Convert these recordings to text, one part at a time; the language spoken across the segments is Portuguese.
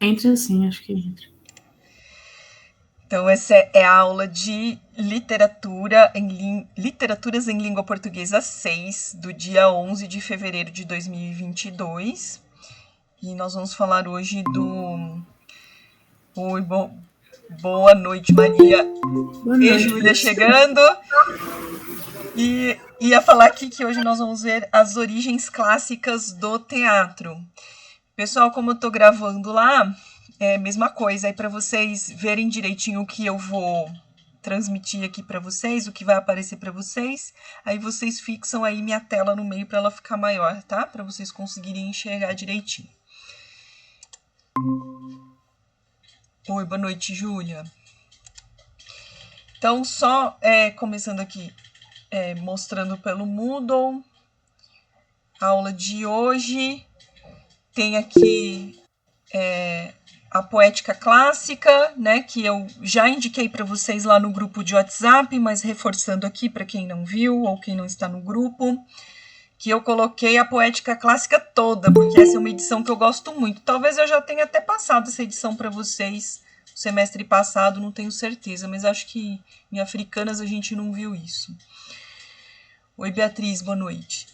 Entra sim, acho que entra. Então, essa é a aula de Literaturas em Língua Portuguesa 6, do dia 11 de fevereiro de 2022. E nós vamos falar hoje do... Oi, boa noite, Maria Boa e noite, Júlia professor. chegando. E ia falar aqui que hoje nós vamos ver as origens clássicas do teatro. Pessoal, como eu tô gravando lá, é a mesma coisa. Aí para vocês verem direitinho o que eu vou transmitir aqui para vocês, o que vai aparecer para vocês, aí vocês fixam aí minha tela no meio para ela ficar maior, tá? Para vocês conseguirem enxergar direitinho. Oi, boa noite, Júlia. Então, só começando aqui, mostrando pelo Moodle, a aula de hoje tem aqui a poética clássica, né, que eu já indiquei para vocês lá no grupo de WhatsApp, mas reforçando aqui para quem não viu ou quem não está no grupo, que eu coloquei a poética clássica toda, porque essa é uma edição que eu gosto muito. Talvez eu já tenha até passado essa edição para vocês no semestre passado, não tenho certeza, mas acho que em Africanas a gente não viu isso. Oi, Beatriz, boa noite.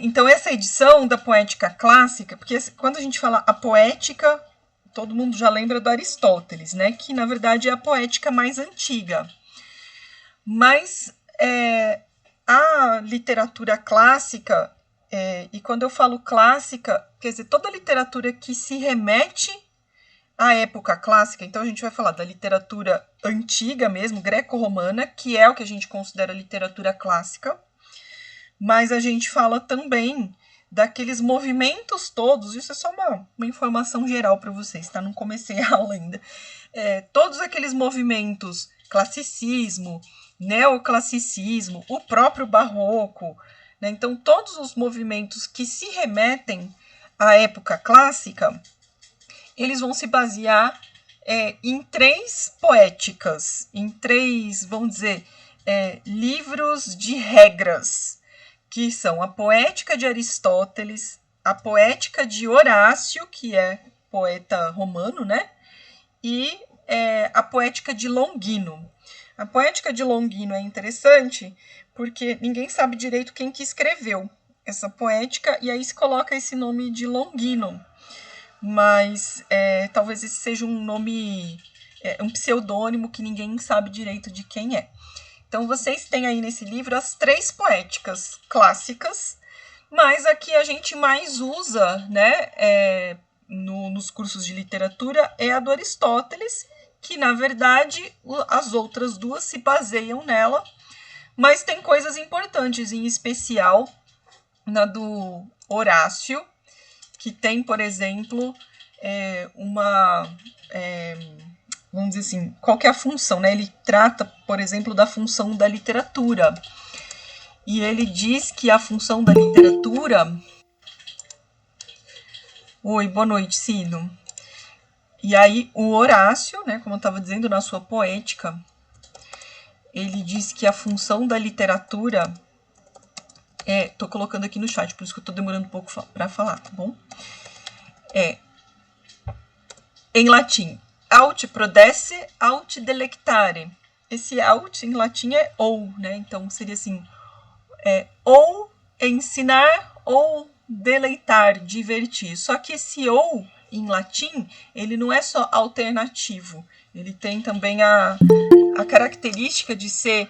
Então essa edição da poética clássica, porque quando a gente fala a poética, todo mundo já lembra do Aristóteles, né? Que na verdade é a poética mais antiga. Mas a literatura clássica, e quando eu falo clássica, quer dizer, toda literatura que se remete à época clássica, então a gente vai falar da literatura antiga mesmo, greco-romana, que é o que a gente considera literatura clássica, mas a gente fala também daqueles movimentos todos, isso é só uma informação geral para vocês, tá? Não comecei a aula ainda. Todos aqueles movimentos, classicismo, neoclassicismo, o próprio barroco, né? Então todos os movimentos que se remetem à época clássica, eles vão se basear em três poéticas, em três, vamos dizer, livros de regras, que são a poética de Aristóteles, a poética de Horácio, que é poeta romano, né? E a poética de Longino. A poética de Longino é interessante porque ninguém sabe direito quem que escreveu essa poética, e aí se coloca esse nome de Longino. Mas talvez esse seja um nome, um pseudônimo que ninguém sabe direito de quem é. Então vocês têm aí nesse livro as três poéticas clássicas, mas a que a gente mais usa, né, nos cursos de literatura é a do Aristóteles, que na verdade as outras duas se baseiam nela, mas tem coisas importantes, em especial na do Horácio, que tem, por exemplo, vamos dizer assim, qual que é a função, né? Ele trata, por exemplo, da função da literatura. E ele diz que a função da literatura... Oi, boa noite, Cido. E aí o Horácio, né, como eu estava dizendo, na sua poética, ele diz que a função da literatura... Tô colocando aqui no chat, por isso que eu tô demorando um pouco para falar, tá bom? Em latim, aut prodesse, aut delectare. Esse aut em latim é ou, né? Então seria assim, ou ensinar ou deleitar, divertir. Só que esse ou em latim, ele não é só alternativo, ele tem também a característica de ser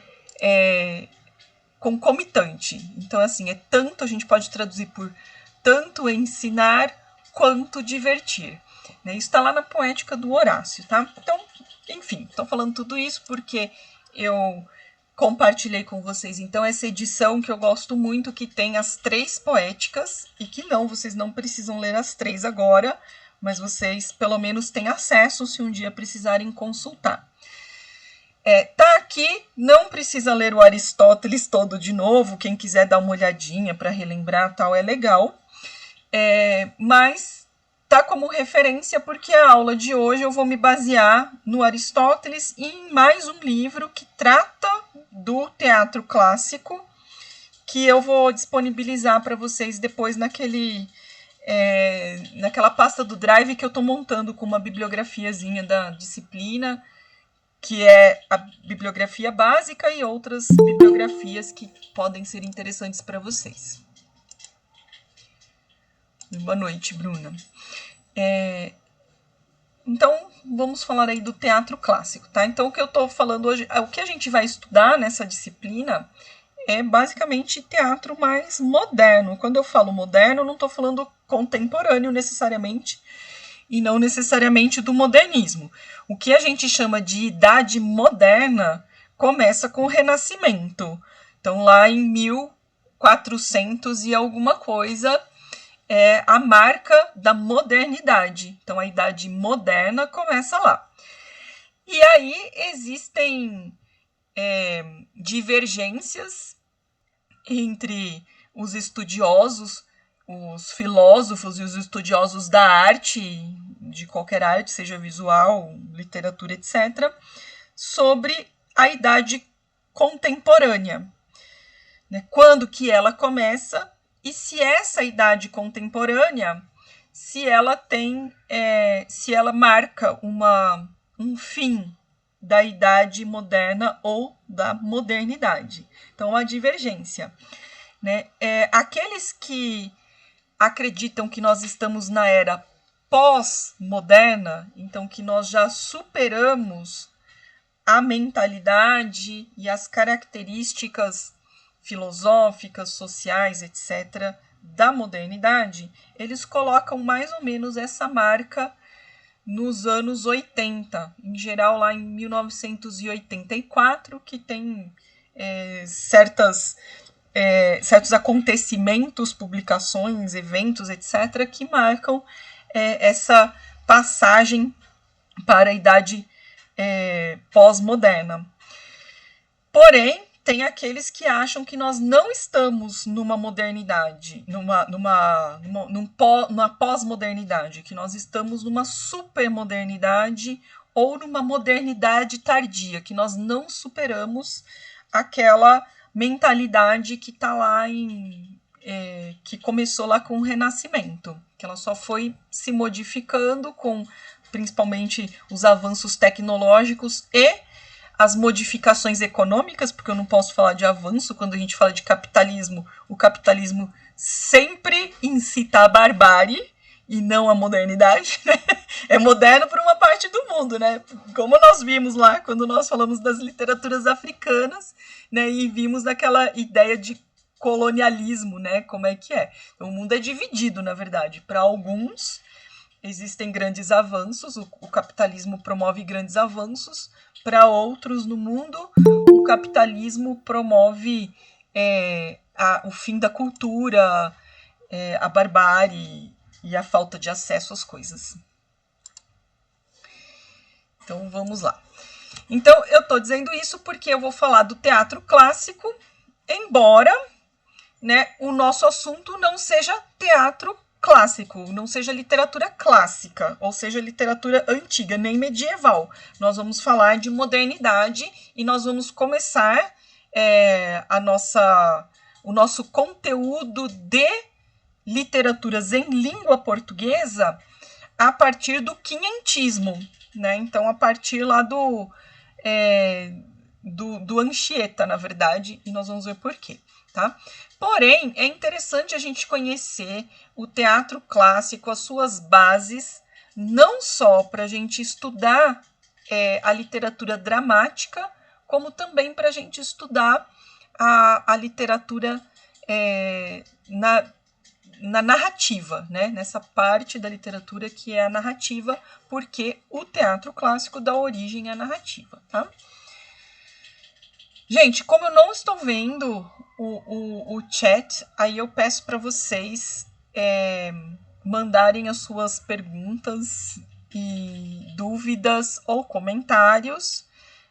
concomitante. Então, assim, tanto, a gente pode traduzir por tanto ensinar quanto divertir. Isso está lá na poética do Horácio, tá? Então, enfim, estou falando tudo isso porque eu compartilhei com vocês, então, essa edição que eu gosto muito, que tem as três poéticas, e que vocês não precisam ler as três agora, mas vocês, pelo menos, têm acesso se um dia precisarem consultar. Tá aqui, não precisa ler o Aristóteles todo de novo, quem quiser dar uma olhadinha para relembrar, tal, é legal. Mas tá como referência porque a aula de hoje eu vou me basear no Aristóteles e em mais um livro que trata do teatro clássico, que eu vou disponibilizar para vocês depois naquele naquela pasta do Drive que eu estou montando com uma bibliografiazinha da disciplina, que é a bibliografia básica e outras bibliografias que podem ser interessantes para vocês. Boa noite, Bruna. Então, vamos falar aí do teatro clássico, tá? Então, o que eu estou falando hoje, o que a gente vai estudar nessa disciplina é basicamente teatro mais moderno. Quando eu falo moderno, eu não estou falando contemporâneo necessariamente, e não necessariamente do modernismo. O que a gente chama de idade moderna começa com o Renascimento. Então, lá em 1400 e alguma coisa, é a marca da modernidade. Então, a idade moderna começa lá. E aí existem divergências entre os estudiosos, os filósofos e os estudiosos da arte, de qualquer arte, seja visual, literatura, etc., sobre a idade contemporânea. Né? Quando que ela começa e se essa idade contemporânea, se ela marca um fim da idade moderna ou da modernidade. Então, a divergência. Né? Aqueles que acreditam que nós estamos na era pós-moderna, então que nós já superamos a mentalidade e as características filosóficas, sociais, etc., da modernidade, eles colocam mais ou menos essa marca nos anos 80, em geral lá em 1984, que tem certos acontecimentos, publicações, eventos, etc., que marcam essa passagem para a idade pós-moderna. Porém, tem aqueles que acham que nós não estamos numa modernidade, numa pós-modernidade, que nós estamos numa supermodernidade ou numa modernidade tardia, que nós não superamos aquela mentalidade que está lá que começou lá com o Renascimento, que ela só foi se modificando com principalmente os avanços tecnológicos e as modificações econômicas, porque eu não posso falar de avanço quando a gente fala de capitalismo. O capitalismo sempre incita a barbárie e não a modernidade, né? É moderno por uma parte do mundo, né? Como nós vimos lá quando nós falamos das literaturas africanas, né? E vimos aquela ideia de colonialismo, né? Como é que é? Então, o mundo é dividido, na verdade. Para alguns, existem grandes avanços, o capitalismo promove grandes avanços. Para outros no mundo, o capitalismo promove o fim da cultura, a barbárie e a falta de acesso às coisas. Então, vamos lá. Então, eu estou dizendo isso porque eu vou falar do teatro clássico, embora, né, o nosso assunto não seja teatro clássico, não seja literatura clássica, ou seja, literatura antiga, nem medieval. Nós vamos falar de modernidade e nós vamos começar o nosso conteúdo de literaturas em língua portuguesa a partir do quinhentismo, né? Então, a partir lá do Anchieta, na verdade, e nós vamos ver por quê, tá? Porém, é interessante a gente conhecer o teatro clássico, as suas bases, não só para a gente estudar a literatura dramática, como também para a gente estudar a literatura na narrativa, né? Nessa parte da literatura que é a narrativa, porque o teatro clássico dá origem à narrativa, tá? Gente, como eu não estou vendo o chat, aí eu peço para vocês mandarem as suas perguntas e dúvidas ou comentários,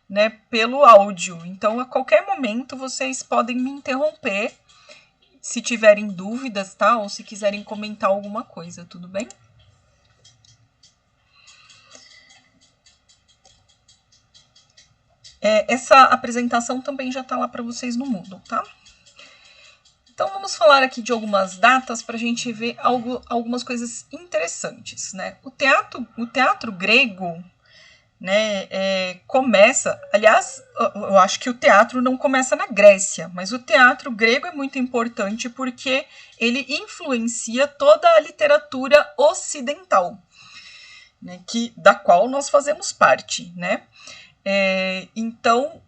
né, pelo áudio. Então, a qualquer momento, vocês podem me interromper se tiverem dúvidas, tá? Ou se quiserem comentar alguma coisa, tudo bem? Essa apresentação também já está lá para vocês no Moodle, tá? Então, vamos vamos falar aqui de algumas datas para a gente ver algumas coisas interessantes, né? O teatro grego, né, começa, aliás, eu acho que o teatro não começa na Grécia, mas o teatro grego é muito importante porque ele influencia toda a literatura ocidental, né, da qual nós fazemos parte, né? Então,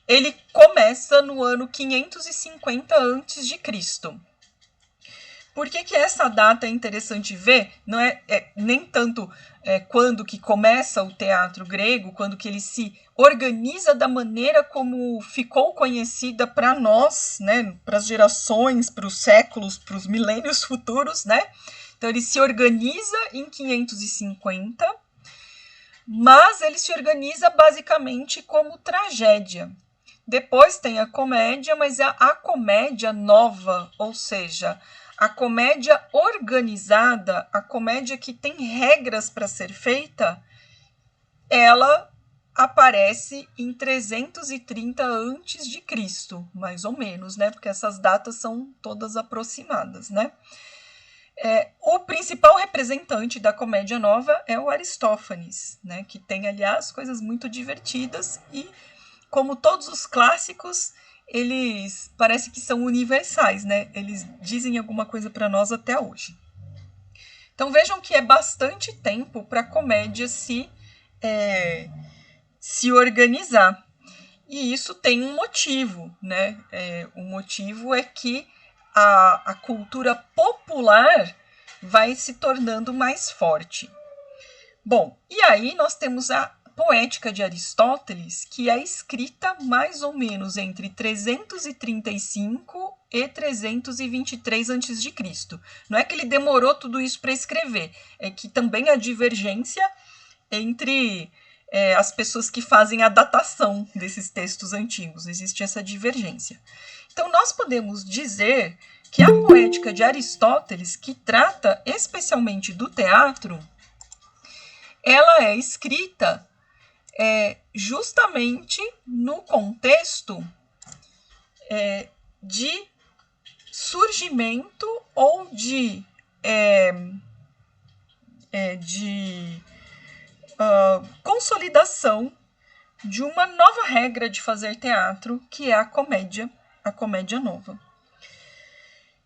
ele começa no ano 550 a.C. Por que essa data é interessante ver? Não é nem tanto quando que começa o teatro grego, quando que ele se organiza da maneira como ficou conhecida para nós, né, para as gerações, para os séculos, para os milênios futuros, né? Então ele se organiza em 550, mas ele se organiza basicamente como tragédia. Depois tem a comédia, mas a comédia nova, ou seja, a comédia organizada, a comédia que tem regras para ser feita, ela aparece em 330 a.C., mais ou menos, né? Porque essas datas são todas aproximadas, né? O principal representante da comédia nova é o Aristófanes, né? Que tem, aliás, coisas muito divertidas e, como todos os clássicos, eles parece que são universais, né? Eles dizem alguma coisa para nós até hoje. Então vejam que é bastante tempo para a comédia se organizar. E isso tem um motivo, né? O motivo é que a cultura popular vai se tornando mais forte. Bom, e aí nós temos a Poética de Aristóteles, que é escrita mais ou menos entre 335 e 323 a.C. Não é que ele demorou tudo isso para escrever, é que também há divergência entre as pessoas que fazem a datação desses textos antigos. Existe essa divergência. Então, nós podemos dizer que a Poética de Aristóteles, que trata especialmente do teatro, ela é escrita justamente no contexto de surgimento ou de consolidação de uma nova regra de fazer teatro, que é a comédia nova.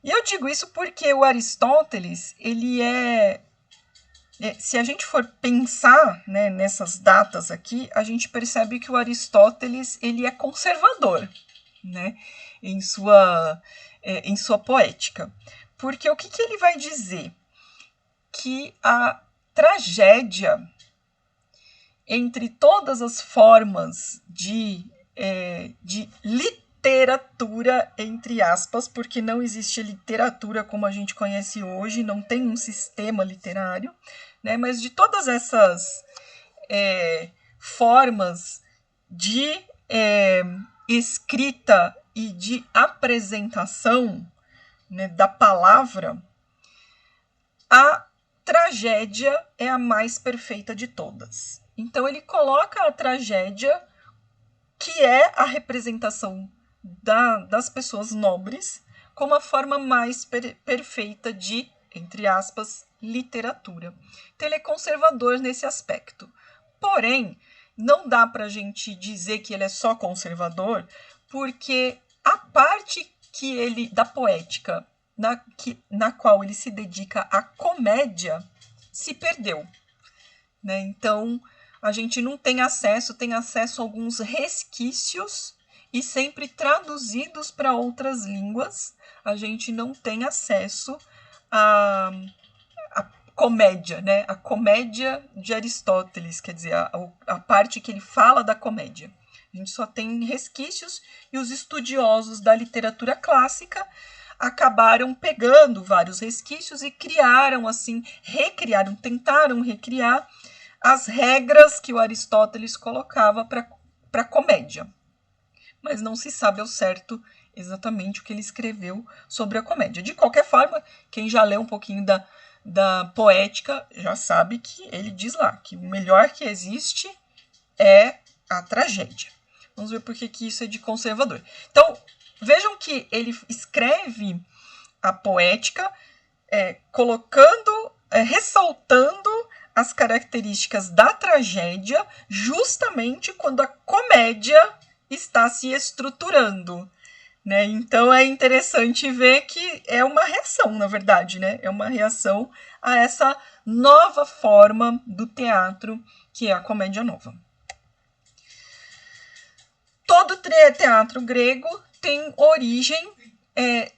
E eu digo isso porque o Aristóteles, ele se a gente for pensar, né, nessas datas aqui, a gente percebe que o Aristóteles ele é conservador, né, em sua poética. Porque o que ele vai dizer? Que a tragédia, entre todas as formas de literatura, entre aspas, porque não existe literatura como a gente conhece hoje, não tem um sistema literário, né? Mas de todas essas formas de escrita e de apresentação, né, da palavra, a tragédia é a mais perfeita de todas. Então ele coloca a tragédia, que é a representação das pessoas nobres, como a forma mais perfeita de, entre aspas, literatura. Então ele é conservador nesse aspecto. Porém, não dá para a gente dizer que ele é só conservador, porque a parte da poética na qual ele se dedica à comédia se perdeu, né? Então a gente não tem acesso a alguns resquícios, e sempre traduzidos para outras línguas. A gente não tem acesso à comédia, né? A comédia de Aristóteles, quer dizer, a parte que ele fala da comédia. A gente só tem resquícios, e os estudiosos da literatura clássica acabaram pegando vários resquícios e tentaram recriar as regras que o Aristóteles colocava para a comédia. Mas não se sabe ao certo exatamente o que ele escreveu sobre a comédia. De qualquer forma, quem já leu um pouquinho da poética já sabe que ele diz lá que o melhor que existe é a tragédia. Vamos ver por que isso é de conservador. Então, Vejam que ele escreve a poética colocando, ressaltando as características da tragédia justamente quando a comédia está se estruturando, né? Então é interessante ver que é uma reação, na verdade, né? É uma reação a essa nova forma do teatro, que é a comédia nova. Todo teatro grego tem origem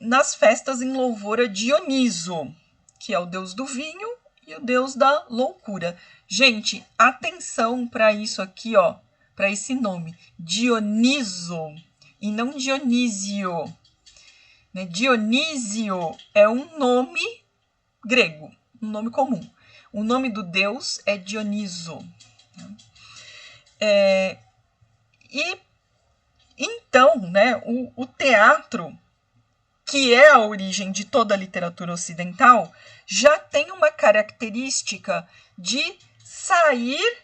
nas festas em louvor a Dioniso, que é o deus do vinho e o deus da loucura. Gente, atenção para isso aqui, ó, para esse nome, Dioniso, e não Dionísio. Né? Dionísio é um nome grego, um nome comum. O nome do deus é Dioniso. E então, né, o teatro, que é a origem de toda a literatura ocidental, já tem uma característica de sair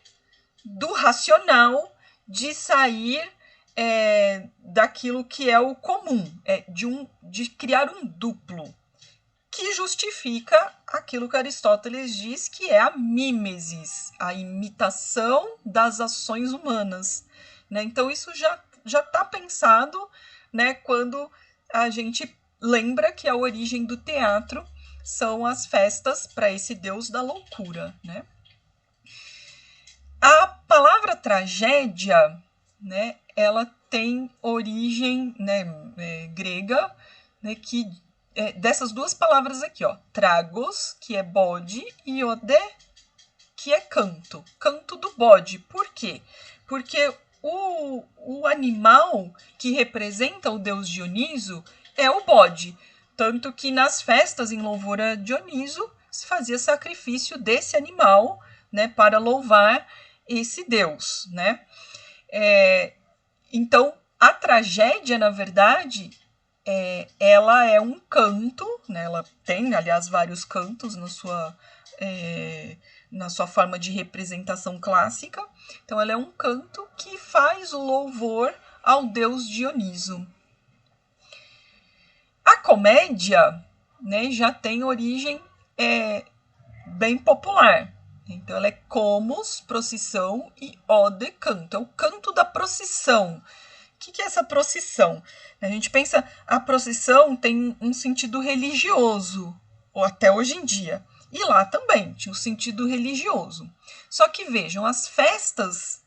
do racional, de sair daquilo que é o comum, de criar um duplo, que justifica aquilo que Aristóteles diz que é a mímesis, a imitação das ações humanas. Né? Então, isso já está pensado, né, quando a gente lembra que a origem do teatro são as festas para esse deus da loucura. Né? A palavra tragédia, né, ela tem origem, né, grega, né, que dessas duas palavras aqui, ó, tragos, que é bode, e ode, que é canto. Canto do bode. Por quê? Porque o animal que representa o deus Dioniso é o bode. Tanto que nas festas em louvor a Dioniso se fazia sacrifício desse animal, né, para louvar esse deus. Né? Então, a tragédia, na verdade, ela é um canto, né? Ela tem, aliás, vários cantos na sua forma de representação clássica. Então, ela é um canto que faz o louvor ao deus Dioniso. A comédia, né, já tem origem bem popular. Então, ela é comos, procissão, e ode, canto. É o canto da procissão. O que é essa procissão? A gente pensa, a procissão tem um sentido religioso, ou até hoje em dia. E lá também tinha um sentido religioso. Só que vejam, as festas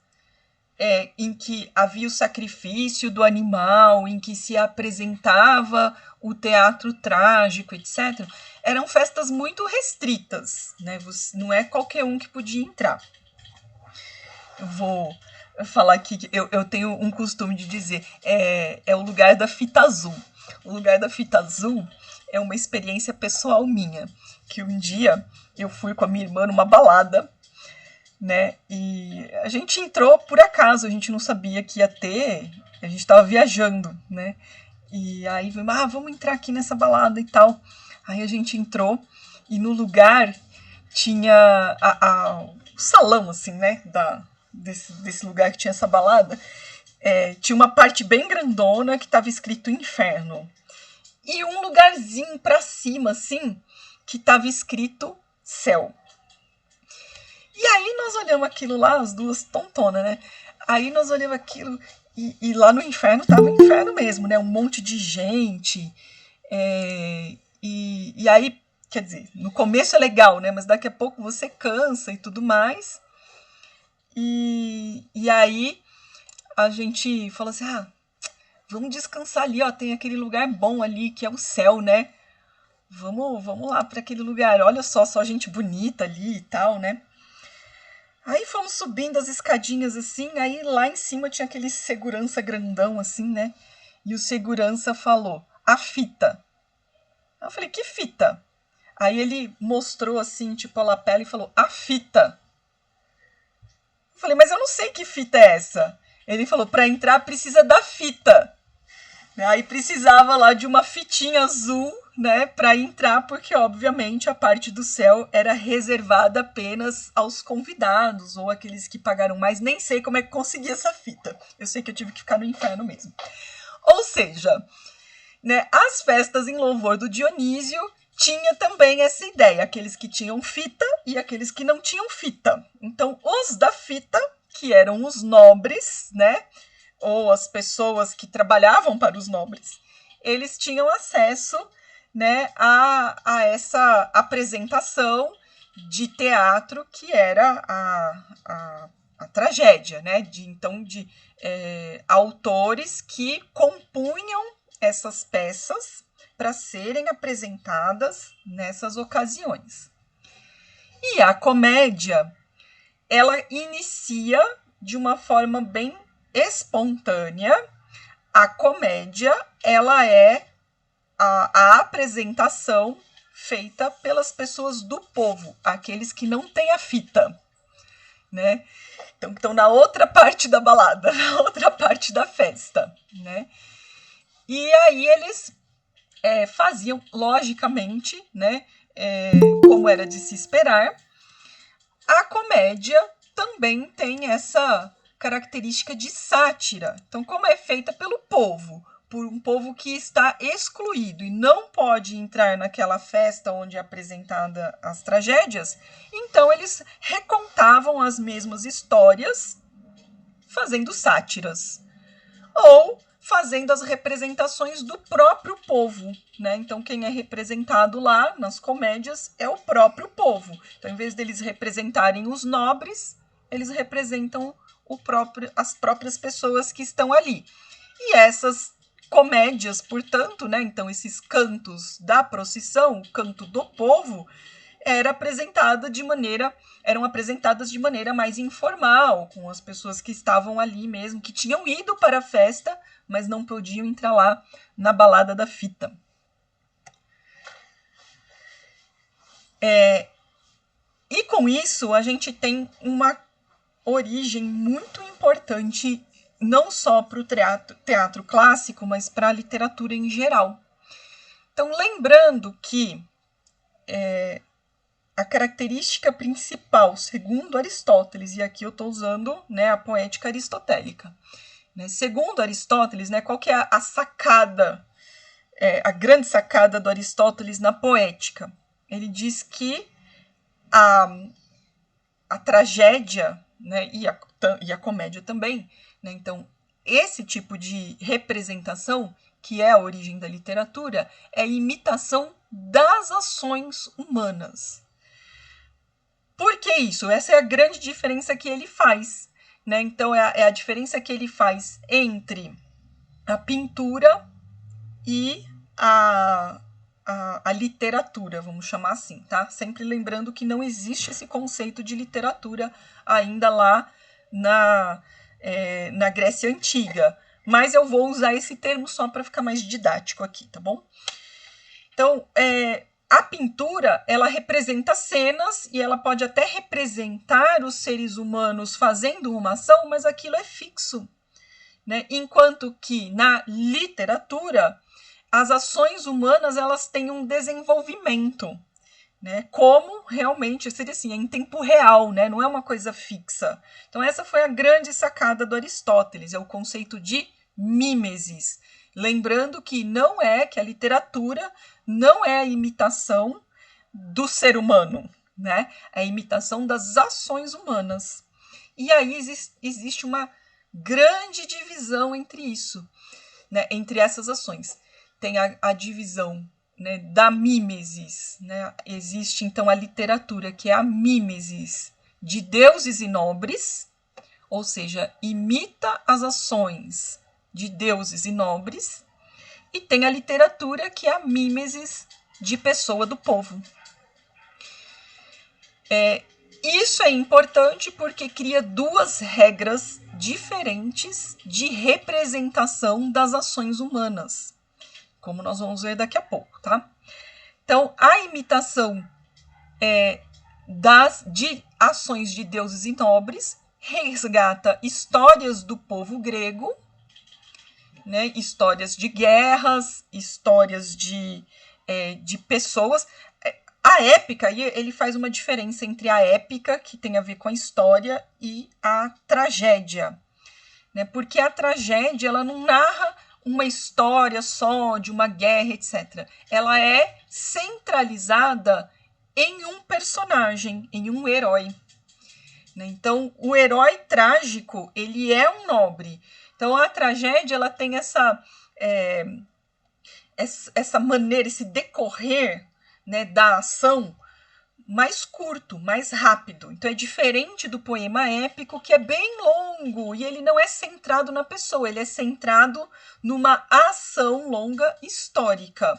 em que havia o sacrifício do animal, em que se apresentava o teatro trágico, etc., eram festas muito restritas. Né? Não é qualquer um que podia entrar. Eu vou falar aqui que eu tenho um costume de dizer, é o lugar da fita azul. O lugar da fita azul é uma experiência pessoal minha, que um dia eu fui com a minha irmã numa balada, né, e a gente entrou por acaso, a gente não sabia que ia ter, a gente estava viajando, né, e aí vamos entrar aqui nessa balada e tal. Aí a gente entrou e no lugar tinha o salão, assim, né, desse lugar que tinha essa balada, tinha uma parte bem grandona que estava escrito inferno. E um lugarzinho para cima, assim, que estava escrito céu. E aí nós olhamos aquilo lá, as duas tontonas, né? Aí nós olhamos aquilo e lá no inferno estava o inferno mesmo, né? Um monte de gente. E aí, quer dizer, no começo é legal, né? Mas daqui a pouco você cansa e tudo mais. E aí a gente falou assim, vamos descansar ali, ó, tem aquele lugar bom ali que é o céu, né? Vamos lá para aquele lugar, olha só gente bonita ali e tal, né? Aí fomos subindo as escadinhas assim, aí lá em cima tinha aquele segurança grandão assim, né? E o segurança falou, a fita. Eu falei, que fita? Aí ele mostrou assim, tipo a lapela e falou, a fita. Eu falei, mas eu não sei que fita é essa. Ele falou, para entrar precisa da fita. Aí precisava lá de uma fitinha azul, né, para entrar, porque obviamente a parte do céu era reservada apenas aos convidados ou aqueles que pagaram mais. Nem sei como é que consegui essa fita. Eu sei que eu tive que ficar no inferno mesmo. Ou seja, né, as festas em louvor do Dionísio tinha também essa ideia, aqueles que tinham fita e aqueles que não tinham fita. Então, os da fita, que eram os nobres, né, ou as pessoas que trabalhavam para os nobres, eles tinham acesso, né, a essa apresentação de teatro que era a tragédia, né, de autores que compunham essas peças para serem apresentadas nessas ocasiões. E a comédia, ela inicia de uma forma bem espontânea. A comédia, ela é a apresentação feita pelas pessoas do povo, aqueles que não têm a fita, né? Então, estão na outra parte da balada, na outra parte da festa, né? E aí eles faziam, logicamente, né, como era de se esperar, a comédia também tem essa característica de sátira. Então, como é feita pelo povo, por um povo que está excluído e não pode entrar naquela festa onde é apresentada as tragédias, então eles recontavam as mesmas histórias fazendo sátiras. Ou fazendo as representações do próprio povo, né? Então, quem é representado lá nas comédias é o próprio povo. Então, em vez deles representarem os nobres, eles representam as próprias pessoas que estão ali. E essas comédias, portanto, né? Então, esses cantos da procissão, o canto do povo, eram apresentadas de maneira mais informal, com as pessoas que estavam ali mesmo, que tinham ido para a festa, mas não podiam entrar lá na balada da fita. E com isso, a gente tem uma origem muito importante, não só para o teatro clássico, mas para a literatura em geral. Então, lembrando que a característica principal, segundo Aristóteles, e aqui eu estou usando, né, a poética aristotélica, né, segundo Aristóteles, né, qual que é a sacada, a grande sacada do Aristóteles na poética? Ele diz que a tragédia, né, e a comédia também, né, então esse tipo de representação, que é a origem da literatura, é a imitação das ações humanas. Por que isso? Essa é a grande diferença que ele faz, né? Então, é a diferença que ele faz entre a pintura e a literatura, vamos chamar assim, tá? Sempre lembrando que não existe esse conceito de literatura ainda lá na Grécia Antiga. Mas eu vou usar esse termo só para ficar mais didático aqui, tá bom? Então, a pintura, ela representa cenas e ela pode até representar os seres humanos fazendo uma ação, mas aquilo é fixo, né? Enquanto que na literatura, as ações humanas, elas têm um desenvolvimento, né? Como realmente, seria assim, em tempo real, né? Não é uma coisa fixa. Então, essa foi a grande sacada do Aristóteles, é o conceito de mimesis. Lembrando que não é que a literatura não é a imitação do ser humano, né? É a imitação das ações humanas. E aí existe uma grande divisão entre isso, né? Entre essas ações. Tem a divisão, né, da mimesis, né? Existe, então, a literatura, que é a mimesis de deuses e nobres, ou seja, imita as ações de deuses e nobres, e tem a literatura, que é a mimesis de pessoa do povo. Isso é importante porque cria duas regras diferentes de representação das ações humanas, como nós vamos ver daqui a pouco, tá? Então, a imitação de ações de deuses e nobres resgata histórias do povo grego, né, histórias de guerras, histórias de pessoas. A épica, ele faz uma diferença entre a épica, que tem a ver com a história, e a tragédia, né? Porque a tragédia, ela não narra uma história só de uma guerra, etc. Ela é centralizada em um personagem, em um herói. Então, o herói trágico, ele é um nobre. Então, a tragédia, ela tem essa maneira, esse decorrer, né, da ação mais curto, mais rápido. Então, é diferente do poema épico, que é bem longo, e ele não é centrado na pessoa, ele é centrado numa ação longa histórica.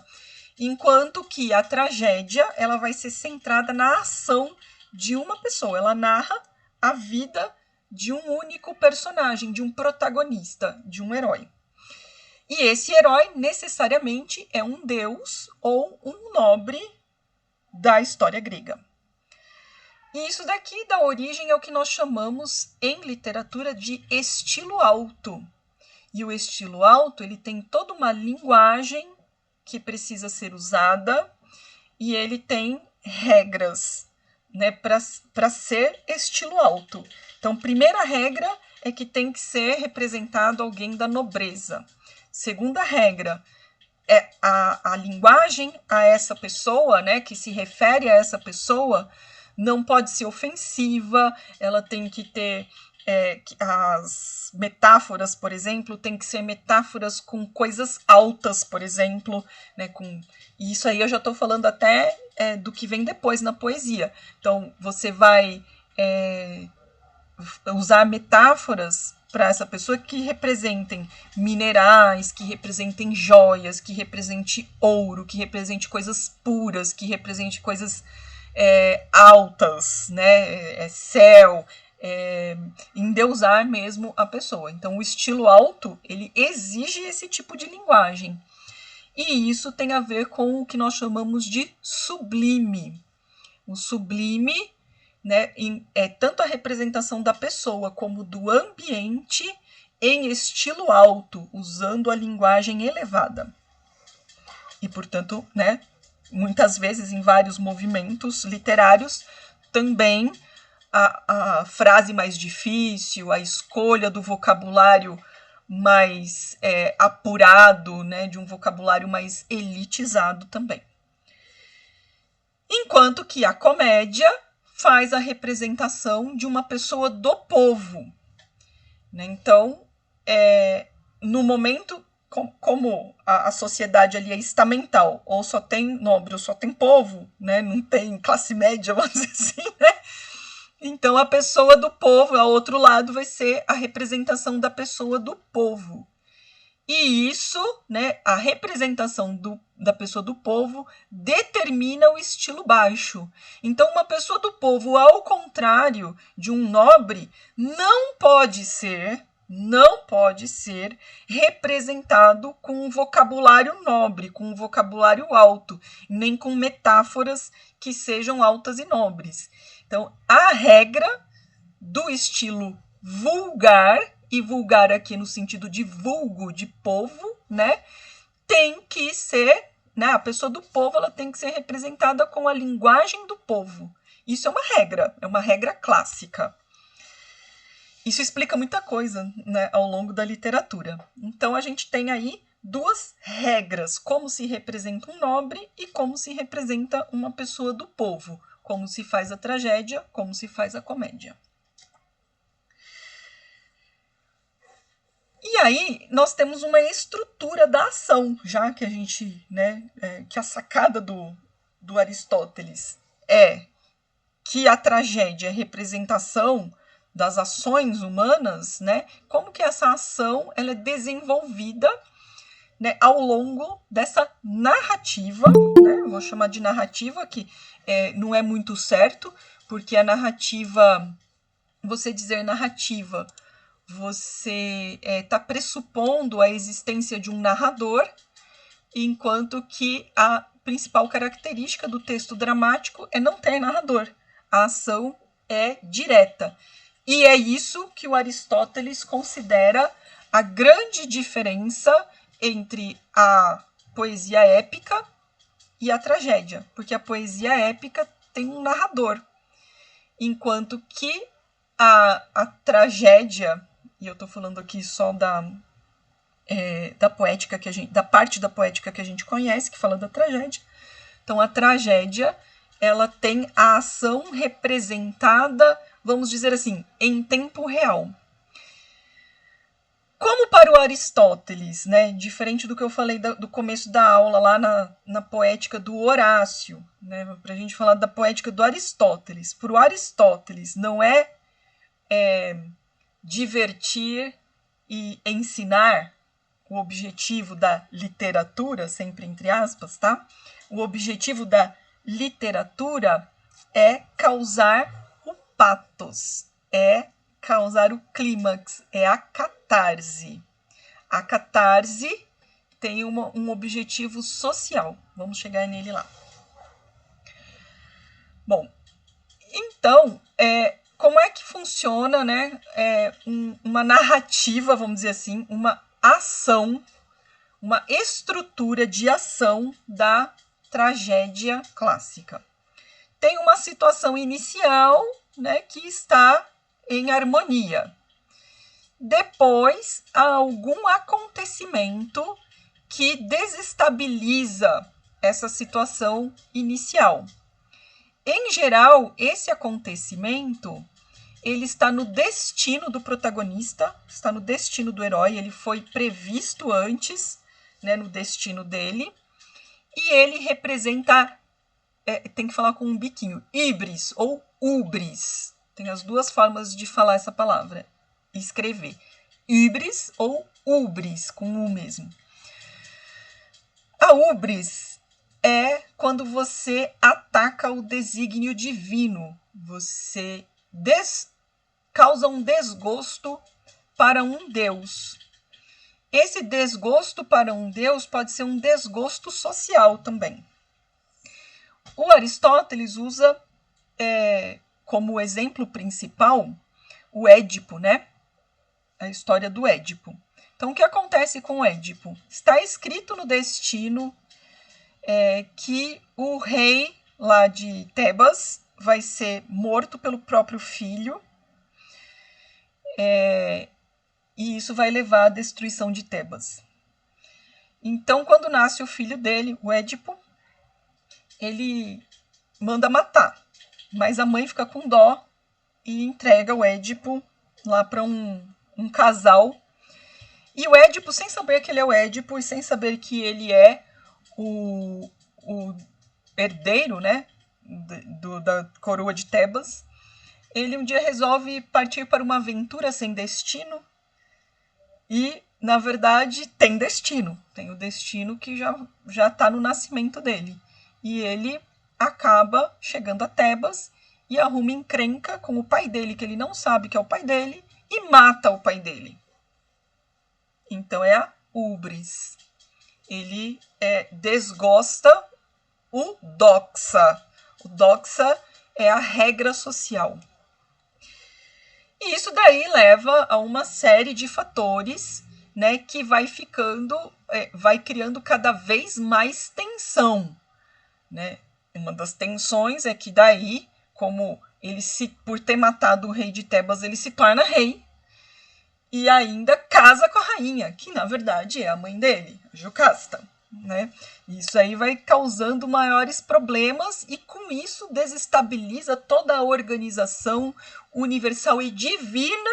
Enquanto que a tragédia, ela vai ser centrada na ação de uma pessoa. Ela narra a vida de um único personagem, de um protagonista, de um herói. E esse herói necessariamente é um deus ou um nobre da história grega. E isso daqui dá origem ao que nós chamamos em literatura de estilo alto. E o estilo alto, ele tem toda uma linguagem que precisa ser usada e ele tem regras, né, para ser estilo alto. Então, primeira regra é que tem que ser representado alguém da nobreza. Segunda regra é a linguagem a essa pessoa, né, que se refere a essa pessoa, não pode ser ofensiva, ela tem que ter as metáforas, por exemplo, tem que ser metáforas com coisas altas, por exemplo, né, e isso aí eu já estou falando até do que vem depois na poesia. Então, você vai usar metáforas para essa pessoa que representem minerais, que representem joias, que represente ouro, que represente coisas puras, que represente coisas altas, né, céu, endeusar mesmo a pessoa. Então, o estilo alto, ele exige esse tipo de linguagem. E isso tem a ver com o que nós chamamos de sublime. O sublime, né, é tanto a representação da pessoa como do ambiente em estilo alto, usando a linguagem elevada. E, portanto, né, muitas vezes em vários movimentos literários, também a frase mais difícil, a escolha do vocabulário mais apurado, né, de um vocabulário mais elitizado também. Enquanto que a comédia faz a representação de uma pessoa do povo. Né? Então, no momento, como a sociedade ali é estamental, ou só tem nobre ou só tem povo, né? Não tem classe média, vamos dizer assim, né? Então, a pessoa do povo, ao outro lado, vai ser a representação da pessoa do povo. E isso, né, a representação da pessoa do povo determina o estilo baixo. Então, uma pessoa do povo, ao contrário de um nobre, não pode ser representado com um vocabulário nobre, com um vocabulário alto, nem com metáforas que sejam altas e nobres. Então, a regra do estilo vulgar, e vulgar aqui no sentido de vulgo, de povo, né, tem que ser, né, a pessoa do povo, ela tem que ser representada com a linguagem do povo. Isso é uma regra clássica. Isso explica muita coisa, né, ao longo da literatura. Então, a gente tem aí duas regras, como se representa um nobre e como se representa uma pessoa do povo, como se faz a tragédia, como se faz a comédia. E aí, nós temos uma estrutura da ação, já que a gente, né, que a sacada do Aristóteles é que a tragédia é representação das ações humanas, né? Como que essa ação ela é desenvolvida, né, ao longo dessa narrativa, né? Eu vou chamar de narrativa, que não é muito certo, porque a narrativa, você dizer narrativa, você está pressupondo a existência de um narrador, enquanto que a principal característica do texto dramático é não ter narrador. A ação é direta. E é isso que o Aristóteles considera a grande diferença entre a poesia épica e a tragédia, porque a poesia épica tem um narrador, enquanto que a tragédia, e eu estou falando aqui só da poética da parte da poética que a gente conhece, que fala da tragédia. Então, a tragédia, ela tem a ação representada, vamos dizer assim, em tempo real. Como para o Aristóteles, né, diferente do que eu falei do começo da aula lá na poética do Horácio, né, para a gente falar da poética do Aristóteles. Para o Aristóteles não é divertir e ensinar o objetivo da literatura, sempre entre aspas, tá? O objetivo da literatura é causar o pathos, é causar o clímax, é a catarse. A catarse tem um objetivo social. Vamos chegar nele lá. Bom, então, como é que funciona, né, uma narrativa, vamos dizer assim, uma ação, uma estrutura de ação da tragédia clássica? Tem uma situação inicial, né, que está em harmonia. Depois, há algum acontecimento que desestabiliza essa situação inicial. Em geral, esse acontecimento, ele está no destino do protagonista, está no destino do herói, ele foi previsto antes, né, no destino dele, e ele representa, tem que falar com um biquinho, híbris ou ubris. Tem as duas formas de falar essa palavra, escrever. Híbris ou ubris, com U mesmo. A ubris é quando você ataca o desígnio divino. Você causa um desgosto para um Deus. Esse desgosto para um Deus pode ser um desgosto social também. O Aristóteles usa como exemplo principal o Édipo, né? A história do Édipo. Então, o que acontece com o Édipo? Está escrito no destino que o rei lá de Tebas vai ser morto pelo próprio filho, e isso vai levar à destruição de Tebas. Então, quando nasce o filho dele, o Édipo, ele manda matar, mas a mãe fica com dó e entrega o Édipo lá para um casal. E o Édipo, sem saber que ele é o Édipo e sem saber que ele é o herdeiro, né, da coroa de Tebas, ele um dia resolve partir para uma aventura sem destino e, na verdade, tem destino. Tem o destino que já está no nascimento dele. E ele acaba chegando a Tebas e arruma encrenca com o pai dele, que ele não sabe que é o pai dele, e mata o pai dele. Então é a ubris. Ele desgosta o doxa. O doxa é a regra social. E isso daí leva a uma série de fatores, né, que vai criando cada vez mais tensão, né? Uma das tensões é que daí, como por ter matado o rei de Tebas, ele se torna rei e ainda casa com a rainha, que na verdade é a mãe dele, Jocasta, né? Isso aí vai causando maiores problemas e com isso desestabiliza toda a organização universal e divina.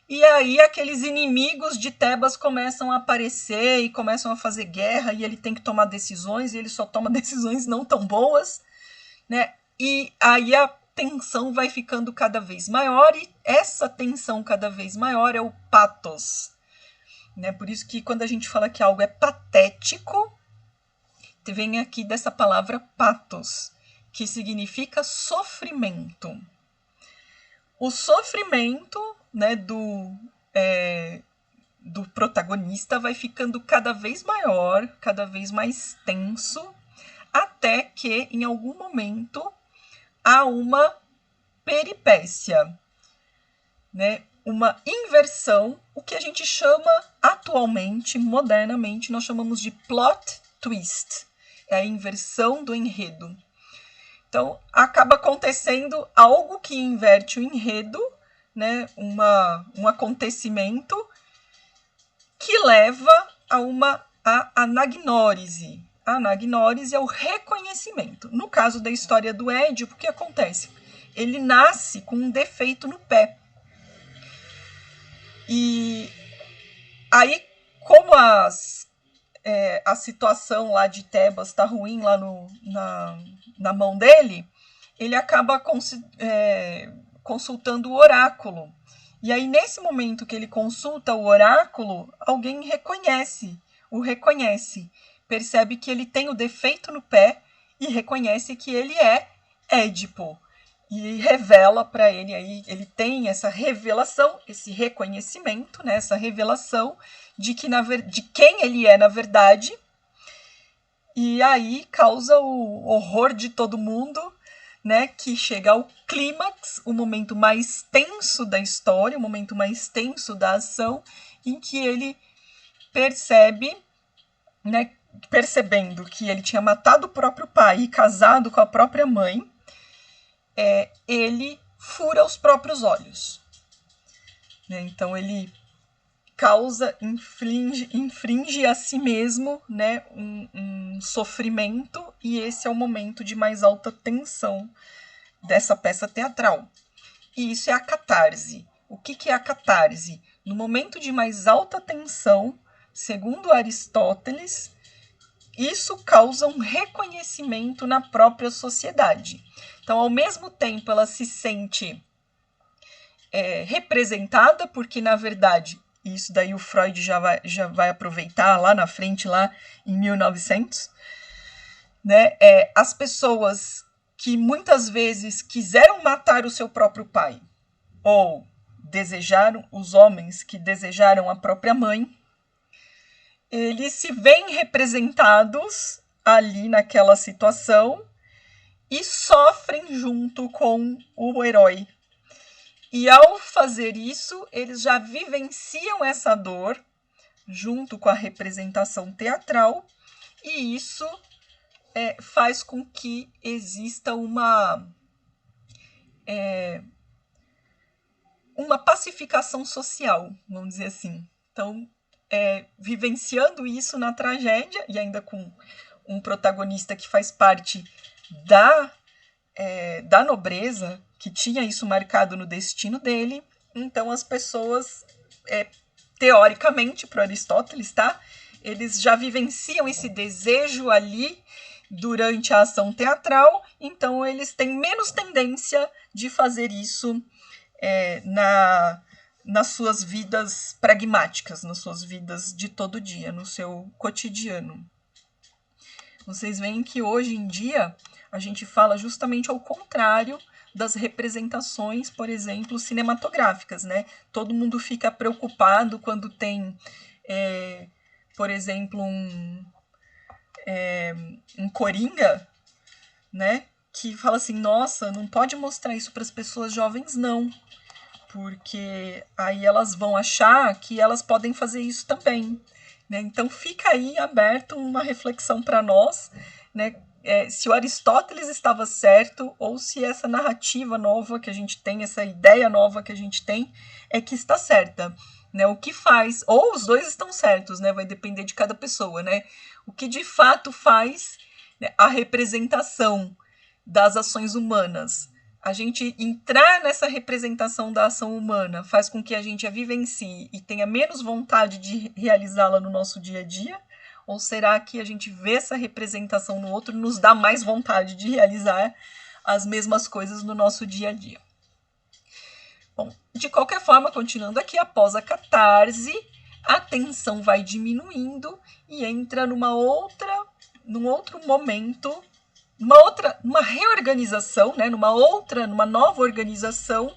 E aí aqueles inimigos de Tebas começam a aparecer e começam a fazer guerra e ele tem que tomar decisões e ele só toma decisões não tão boas, né? E aí a tensão vai ficando cada vez maior e essa tensão cada vez maior é o pathos, né? Por isso que quando a gente fala que algo é patético, vem aqui dessa palavra pathos, que significa sofrimento. O sofrimento, né, do protagonista vai ficando cada vez maior, cada vez mais tenso, até que em algum momento há uma peripécia, né, uma inversão, o que a gente chama atualmente, modernamente, nós chamamos de plot twist, é a inversão do enredo. Então, acaba acontecendo algo que inverte o enredo, né, um acontecimento que leva a anagnórise. A anagnórise é o reconhecimento. No caso da história do Édipo, o que acontece? Ele nasce com um defeito no pé. E aí, como a situação lá de Tebas está ruim lá na mão dele, ele acaba consultando o oráculo. E aí, nesse momento que ele consulta o oráculo, alguém o reconhece, percebe que ele tem o defeito no pé e reconhece que ele é Édipo. E revela para ele, aí ele tem essa revelação, esse reconhecimento, né, essa revelação de quem ele é na verdade. E aí causa o horror de todo mundo, né, que chega ao clímax, o momento mais tenso da história, o momento mais tenso da ação, em que ele percebe, né, percebendo que ele tinha matado o próprio pai e casado com a própria mãe, ele fura os próprios olhos. Né? Então ele infringe a si mesmo, né, um sofrimento, e esse é o momento de mais alta tensão dessa peça teatral. E isso é a catarse. O que é a catarse? No momento de mais alta tensão, segundo Aristóteles, isso causa um reconhecimento na própria sociedade. Então, ao mesmo tempo, ela se sente representada, porque, na verdade, isso daí o Freud já vai aproveitar lá na frente, lá em 1900, né? As pessoas que muitas vezes quiseram matar o seu próprio pai, ou os homens que desejaram a própria mãe, eles se veem representados ali naquela situação e sofrem junto com o herói. E ao fazer isso, eles já vivenciam essa dor junto com a representação teatral, e isso faz com que exista uma pacificação social, vamos dizer assim. Então, vivenciando isso na tragédia, e ainda com um protagonista que faz parte da nobreza, que tinha isso marcado no destino dele, então as pessoas, teoricamente, para Aristóteles, tá? Eles já vivenciam esse desejo ali durante a ação teatral, então eles têm menos tendência de fazer isso nas suas vidas pragmáticas, nas suas vidas de todo dia, no seu cotidiano. Vocês veem que hoje em dia a gente fala justamente ao contrário das representações, por exemplo, cinematográficas, né? Todo mundo fica preocupado quando tem, por exemplo, um Coringa, né? Que fala assim, nossa, não pode mostrar isso para as pessoas jovens, não. Porque aí elas vão achar que elas podem fazer isso também. Né? Então fica aí aberto uma reflexão para nós, né? Se o Aristóteles estava certo ou se essa narrativa nova que a gente tem, essa ideia nova que a gente tem, que está certa. Né? O que faz, ou os dois estão certos, né? Vai depender de cada pessoa. Né? O que de fato faz, né, a representação das ações humanas. A gente entrar nessa representação da ação humana faz com que a gente a vivencie e tenha menos vontade de realizá-la no nosso dia a dia? Ou será que a gente vê essa representação no outro e nos dá mais vontade de realizar as mesmas coisas no nosso dia a dia? Bom, de qualquer forma, continuando aqui, após a catarse, a tensão vai diminuindo e entra num outro momento, uma reorganização, né? numa nova organização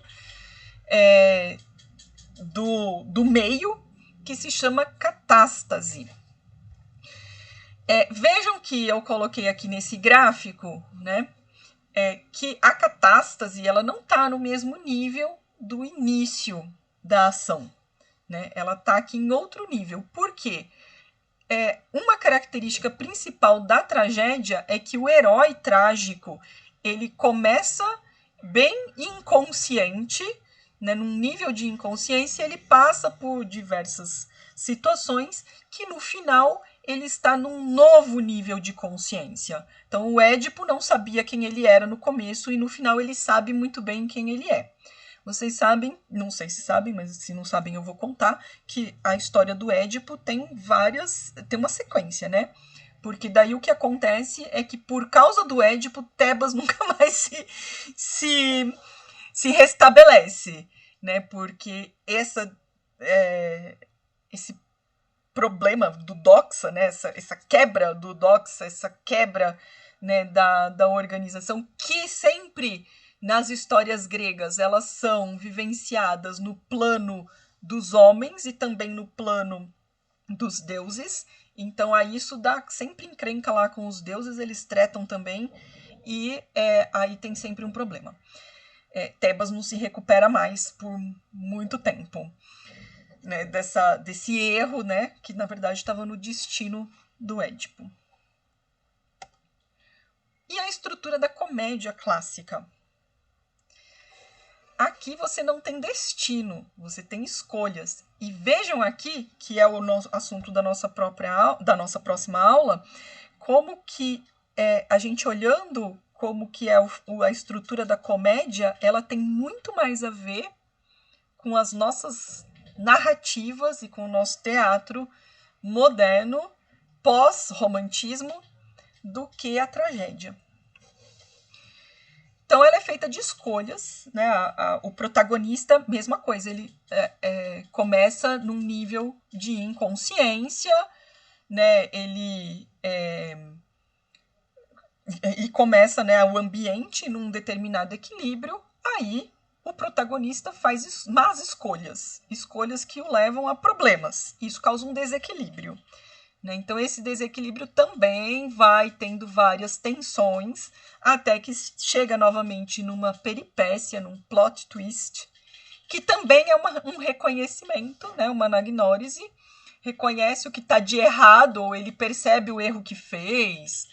do meio, que se chama catástase. Vejam que eu coloquei aqui nesse gráfico, né, que a catástase ela não está no mesmo nível do início da ação. Né? Ela está aqui em outro nível. Por quê? Uma característica principal da tragédia é que o herói trágico ele começa bem inconsciente, né, num nível de inconsciência, ele passa por diversas situações que no final ele está num novo nível de consciência. Então o Édipo não sabia quem ele era no começo e no final ele sabe muito bem quem ele é. Vocês sabem, não sei se sabem, mas se não sabem eu vou contar, que a história do Édipo tem uma sequência, né? Porque daí o que acontece é que por causa do Édipo, Tebas nunca mais se restabelece, né? Porque esse problema do Doxa, né? Essa quebra do Doxa, essa quebra, né, da organização, que sempre nas histórias gregas elas são vivenciadas no plano dos homens e também no plano dos deuses. Então aí isso dá sempre encrenca lá com os deuses, eles tretam também e aí tem sempre um problema. Tebas não se recupera mais por muito tempo, né, desse erro, né, que na verdade estava no destino do Édipo. E a estrutura da comédia clássica? Aqui você não tem destino, você tem escolhas. E vejam aqui, que é o assunto da nossa próxima aula, como que a gente olhando como que é a estrutura da comédia, ela tem muito mais a ver com as nossas narrativas e com o nosso teatro moderno, pós-romantismo, do que a tragédia. Então, ela é feita de escolhas, né? O protagonista, mesma coisa, ele começa num nível de inconsciência, né? Ele começa, né, o ambiente num determinado equilíbrio, aí o protagonista faz más escolhas que o levam a problemas. Isso causa um desequilíbrio. Né? Então, esse desequilíbrio também vai tendo várias tensões, até que chega novamente numa peripécia, num plot twist, que também é um reconhecimento, né? Uma anagnórise, reconhece o que está de errado, ou ele percebe o erro que fez,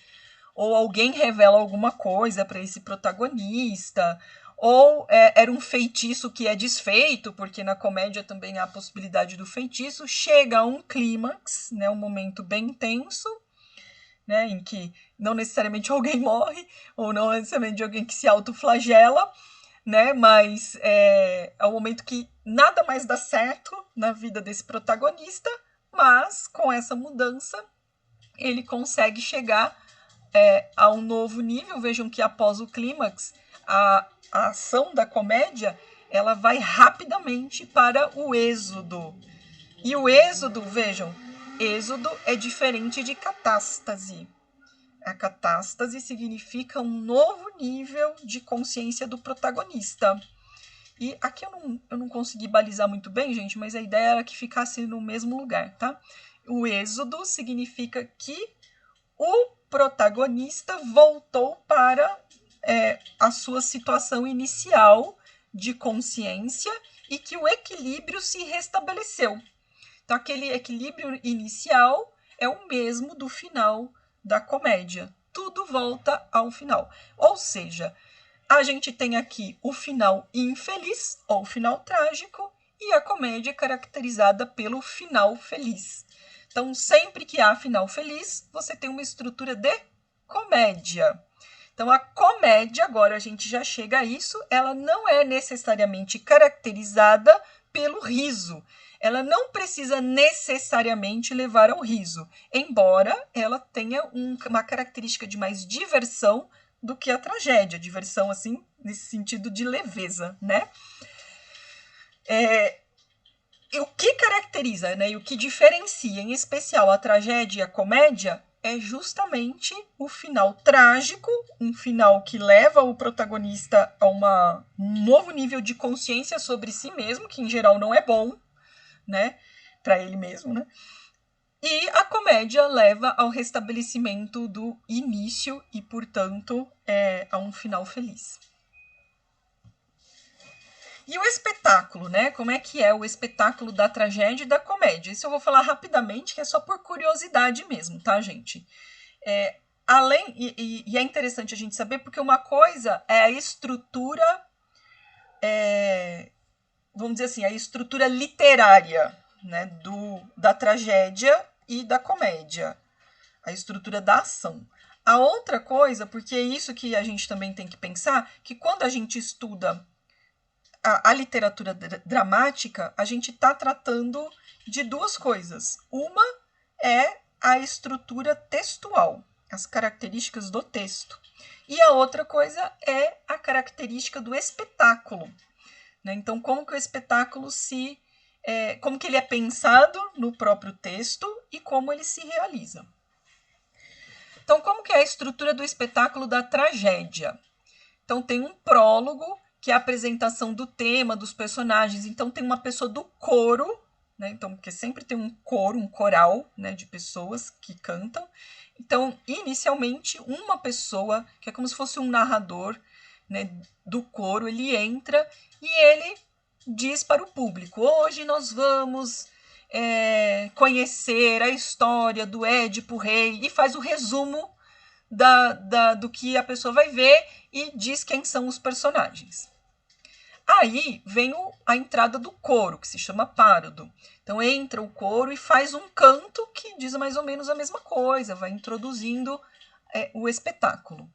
ou alguém revela alguma coisa para esse protagonista, ou era um feitiço que é desfeito, porque na comédia também há a possibilidade do feitiço, chega a um clímax, né, um momento bem intenso, né, em que não necessariamente alguém morre, ou não necessariamente alguém que se autoflagela, né, mas é um momento que nada mais dá certo na vida desse protagonista, mas com essa mudança ele consegue chegar a um novo nível. Vejam que após o clímax, a ação da comédia ela vai rapidamente para o êxodo. E o êxodo, vejam, êxodo é diferente de catástase. A catástase significa um novo nível de consciência do protagonista. E aqui eu não consegui balizar muito bem, gente, mas a ideia era que ficasse no mesmo lugar, tá? O êxodo significa que o protagonista voltou para a sua situação inicial de consciência e que o equilíbrio se restabeleceu. Então, aquele equilíbrio inicial é o mesmo do final da comédia. Tudo volta ao final. Ou seja, a gente tem aqui o final infeliz ou final trágico e a comédia caracterizada pelo final feliz. Então, sempre que há final feliz, você tem uma estrutura de comédia. Então, a comédia, agora a gente já chega a isso, ela não é necessariamente caracterizada pelo riso. Ela não precisa necessariamente levar ao riso, embora ela tenha uma característica de mais diversão do que a tragédia. Diversão, assim, nesse sentido de leveza, né? O que caracteriza, né, e o que diferencia, em especial, a tragédia e a comédia é justamente o final trágico, um final que leva o protagonista a um novo nível de consciência sobre si mesmo, que em geral não é bom, né, para ele mesmo, né? E a comédia leva ao restabelecimento do início e, portanto, a um final feliz. E o espetáculo, né? Como é que é o espetáculo da tragédia e da comédia? Isso eu vou falar rapidamente, que é só por curiosidade mesmo, tá, gente? E é interessante a gente saber, porque uma coisa é a estrutura, vamos dizer assim, a estrutura literária, né, da tragédia e da comédia, a estrutura da ação. A outra coisa, porque é isso que a gente também tem que pensar, que quando a gente estuda a literatura dramática, a gente está tratando de duas coisas. Uma é a estrutura textual, as características do texto. E a outra coisa é a característica do espetáculo. Né? Então, como que o espetáculo como que ele é pensado no próprio texto e como ele se realiza. Então, como que é a estrutura do espetáculo da tragédia? Então, tem um prólogo, que é a apresentação do tema, dos personagens. Então, tem uma pessoa do coro, né? Então, porque sempre tem um coro, um coral, né, de pessoas que cantam. Então, inicialmente, uma pessoa, que é como se fosse um narrador, né, do coro, ele entra e ele diz para o público: hoje nós vamos conhecer a história do Édipo Rei, e faz o resumo do que a pessoa vai ver e diz quem são os personagens. Aí vem a entrada do coro, que se chama párodo. Então entra o coro e faz um canto que diz mais ou menos a mesma coisa, vai introduzindo o espetáculo.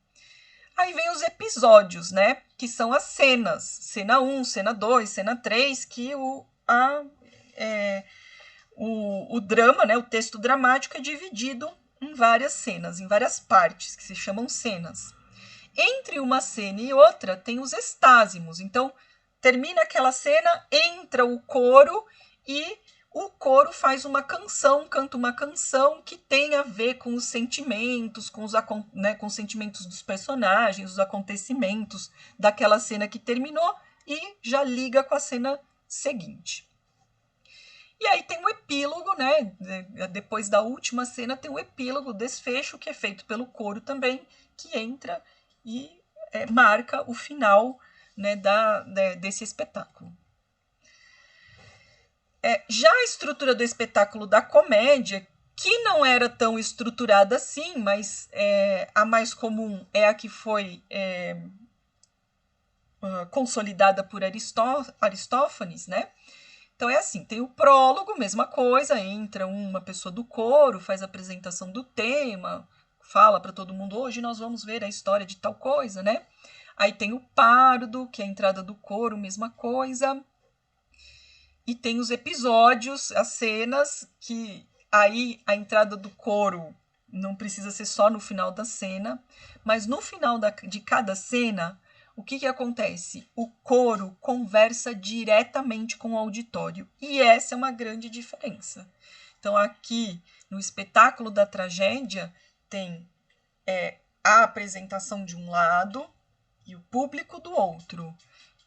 Aí vem os episódios, né? Que são as cenas. Cena 1, cena 2, cena 3, que o drama, né, o texto dramático é dividido em várias cenas, em várias partes, que se chamam cenas. Entre uma cena e outra tem os estásimos. Então, termina aquela cena, entra o coro e o coro faz uma canção, canta uma canção que tem a ver com os sentimentos, com os sentimentos dos personagens, os acontecimentos daquela cena que terminou e já liga com a cena seguinte. E aí tem um epílogo, né? Depois da última cena tem um epílogo, desfecho, que é feito pelo coro também, que entra e marca o final, né, desse espetáculo. Já a estrutura do espetáculo da comédia, que não era tão estruturada assim, mas a mais comum é a que foi consolidada por Aristófanes, né? Então é assim, tem o prólogo, mesma coisa, entra uma pessoa do coro, faz a apresentação do tema, fala para todo mundo: hoje nós vamos ver a história de tal coisa, né? Aí tem o párodo, que é a entrada do coro, mesma coisa. E tem os episódios, as cenas, que aí a entrada do coro não precisa ser só no final da cena, mas no final de cada cena, o que acontece? O coro conversa diretamente com o auditório, e essa é uma grande diferença. Então, aqui no espetáculo da tragédia, tem a apresentação de um lado e o público do outro.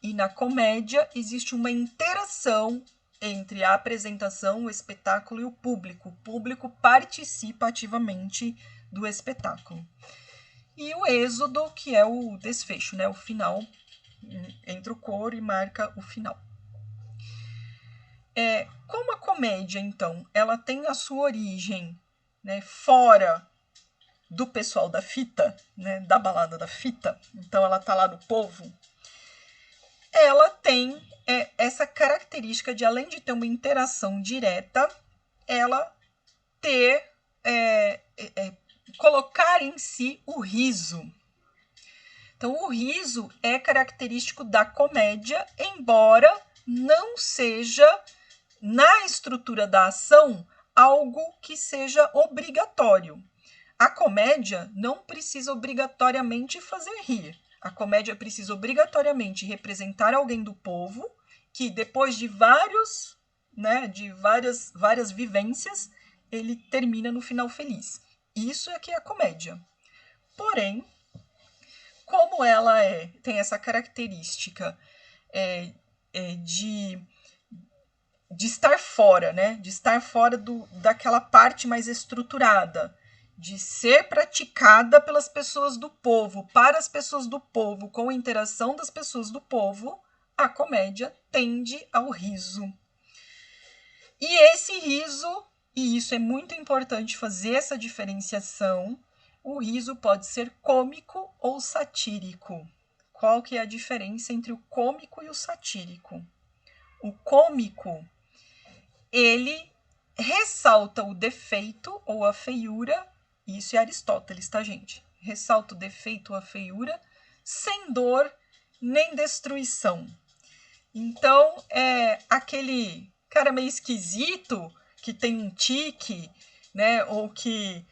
E na comédia existe uma interação entre a apresentação, o espetáculo e o público. O público participa ativamente do espetáculo. E o êxodo, que é o desfecho, né? O final, entra o coro e marca o final. Como a comédia, então, ela tem a sua origem, né, fora do pessoal da fita, né, da balada da fita, então ela tá lá no povo, ela tem essa característica de, além de ter uma interação direta, ela ter, colocar em si o riso. Então, o riso é característico da comédia, embora não seja, na estrutura da ação, algo que seja obrigatório. A comédia não precisa obrigatoriamente fazer rir. A comédia precisa obrigatoriamente representar alguém do povo que, depois de várias vivências, ele termina no final feliz. Isso é que é a comédia. Porém, como ela tem essa característica de estar fora, né? De estar fora daquela parte mais estruturada, de ser praticada pelas pessoas do povo, para as pessoas do povo, com a interação das pessoas do povo, a comédia tende ao riso. E esse riso, e isso é muito importante fazer essa diferenciação, o riso pode ser cômico ou satírico. Qual que é a diferença entre o cômico e o satírico? O cômico ele ressalta o defeito ou a feiura, isso é Aristóteles, tá, gente? Ressalta o defeito ou a feiura, sem dor nem destruição. Então, aquele cara meio esquisito, que tem um tique, né, ou que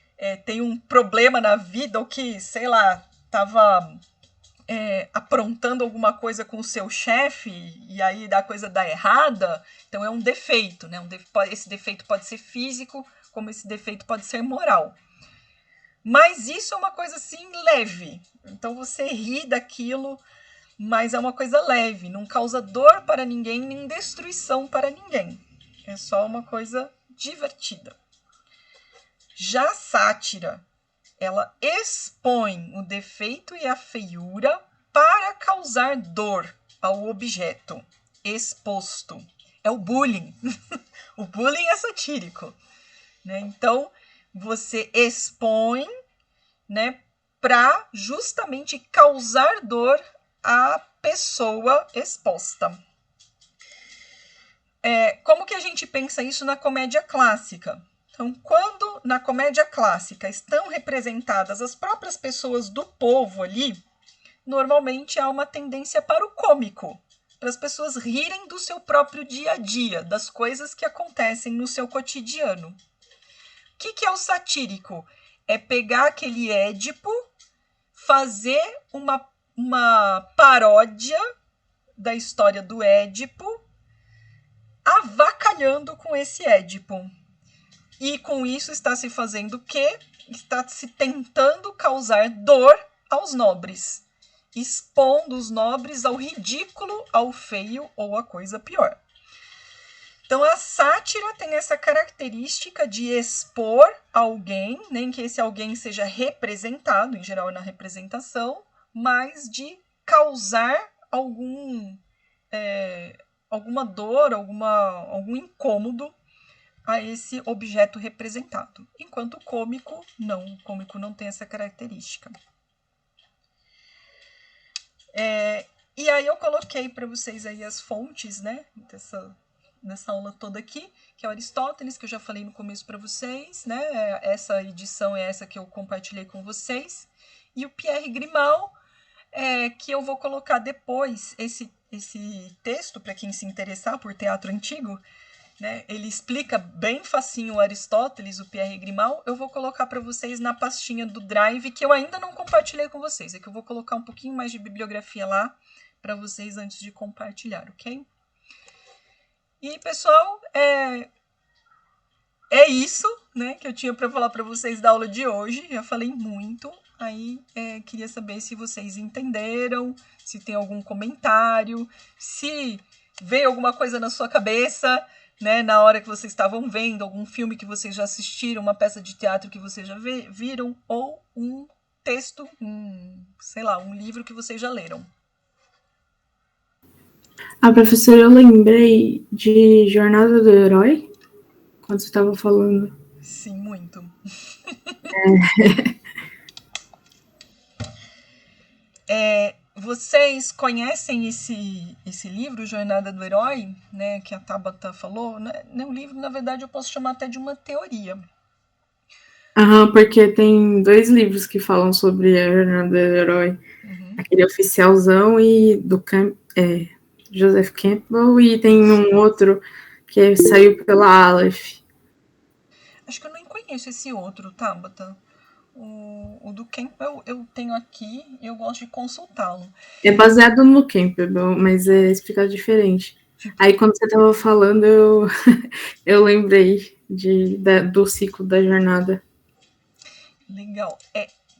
tem um problema na vida, ou que, sei lá, estava aprontando alguma coisa com o seu chefe e aí a coisa dá errada, então é um defeito, né? Esse defeito pode ser físico, como esse defeito pode ser moral. Mas isso é uma coisa assim leve. Então você ri daquilo, mas é uma coisa leve, não causa dor para ninguém, nem destruição para ninguém. É só uma coisa divertida. Já a sátira, ela expõe o defeito e a feiura para causar dor ao objeto exposto. É o bullying. O bullying é satírico, né? Então, você expõe, né, para justamente causar dor à pessoa exposta. Como que a gente pensa isso na comédia clássica? Então, quando na comédia clássica estão representadas as próprias pessoas do povo ali, normalmente há uma tendência para o cômico, para as pessoas rirem do seu próprio dia a dia, das coisas que acontecem no seu cotidiano. O que é o satírico? É pegar aquele Édipo, fazer uma paródia da história do Édipo, avacalhando com esse Édipo. E com isso está se fazendo o quê? Está se tentando causar dor aos nobres, expondo os nobres ao ridículo, ao feio ou a coisa pior. Então a sátira tem essa característica de expor alguém, nem que esse alguém seja representado, em geral na representação, mas de causar alguma dor, algum incômodo a esse objeto representado. Enquanto o cômico não tem essa característica. E aí eu coloquei para vocês aí as fontes, né, nessa aula toda aqui, que é Aristóteles, que eu já falei no começo para vocês, né, essa edição é essa que eu compartilhei com vocês, e o Pierre Grimald, que eu vou colocar depois esse texto, para quem se interessar por teatro antigo, né, ele explica bem facinho o Aristóteles, o Pierre Grimald. Eu vou colocar para vocês na pastinha do Drive, que eu ainda não compartilhei com vocês. É que eu vou colocar um pouquinho mais de bibliografia lá para vocês antes de compartilhar, ok? E, pessoal, é isso, né, que eu tinha para falar para vocês da aula de hoje. Já falei muito. Aí, queria saber se vocês entenderam, se tem algum comentário, se veio alguma coisa na sua cabeça, né, na hora que vocês estavam vendo, algum filme que vocês já assistiram, uma peça de teatro que vocês já viram, ou um texto, sei lá, um livro que vocês já leram. Professora, eu lembrei de Jornada do Herói, quando você estava falando. Sim, muito. Vocês conhecem esse livro, Jornada do Herói, né, que a Tabata falou? Não é um livro, na verdade, eu posso chamar até de uma teoria. Porque tem 2 livros que falam sobre a Jornada do Herói. Aquele oficialzão e do Joseph Campbell, e tem um outro que saiu pela Aleph. Acho que eu nem conheço esse outro, Tabata. O do Campbell eu tenho aqui e eu gosto de consultá-lo. É baseado no Campbell, mas é explicado diferente. Aí, quando você estava falando, eu lembrei do ciclo da jornada. Legal.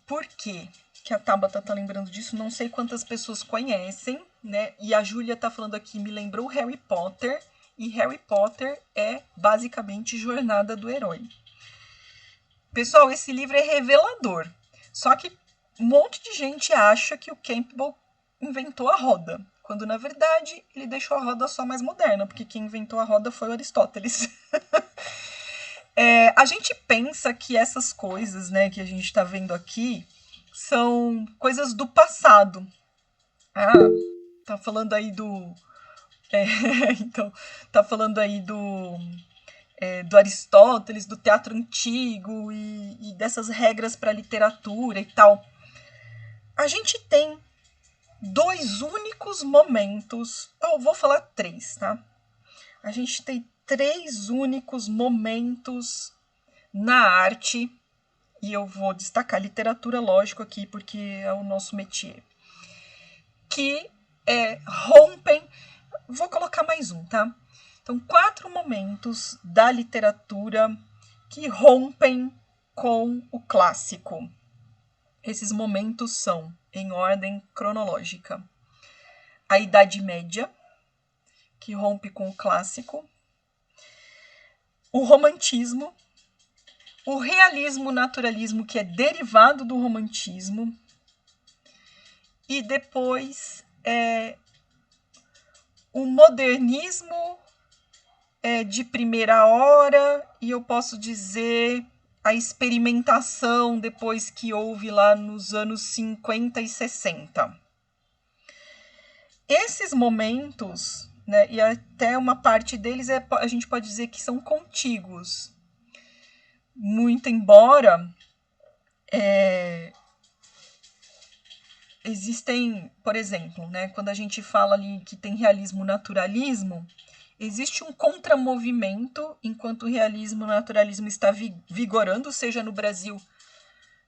Por quê que a Tabata tá lembrando disso? Não sei quantas pessoas conhecem, né? E a Júlia tá falando aqui, me lembrou Harry Potter. E Harry Potter é basicamente Jornada do Herói. Pessoal, esse livro é revelador. Só que um monte de gente acha que o Campbell inventou a roda, quando na verdade ele deixou a roda só mais moderna, porque quem inventou a roda foi o Aristóteles. A gente pensa que essas coisas, né, que a gente está vendo aqui são coisas do passado. Tá falando aí do... então, tá falando aí do Aristóteles, do teatro antigo e dessas regras para a literatura e tal. A gente tem 2 únicos momentos, vou falar 3, tá? A gente tem 3 únicos momentos na arte, e eu vou destacar literatura, lógico, aqui, porque é o nosso métier, que rompem. Vou colocar mais um, tá? Então, 4 momentos da literatura que rompem com o clássico. Esses momentos são, em ordem cronológica, a Idade Média, que rompe com o clássico, o romantismo, o realismo-naturalismo, que é derivado do romantismo, e depois o modernismo de primeira hora, e eu posso dizer a experimentação depois que houve lá nos anos 50 e 60. Esses momentos, né, e até uma parte deles a gente pode dizer que são contíguos. Muito embora existem, por exemplo, né, quando a gente fala ali que tem realismo-naturalismo, existe um contramovimento enquanto o realismo-naturalismo está vigorando, seja no Brasil,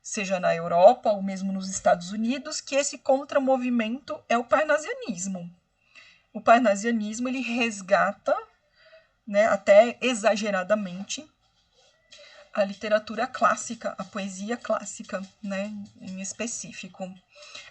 seja na Europa, ou mesmo nos Estados Unidos, que esse contramovimento é o parnasianismo. O parnasianismo, ele resgata, né, até exageradamente, a literatura clássica, a poesia clássica, né, em específico.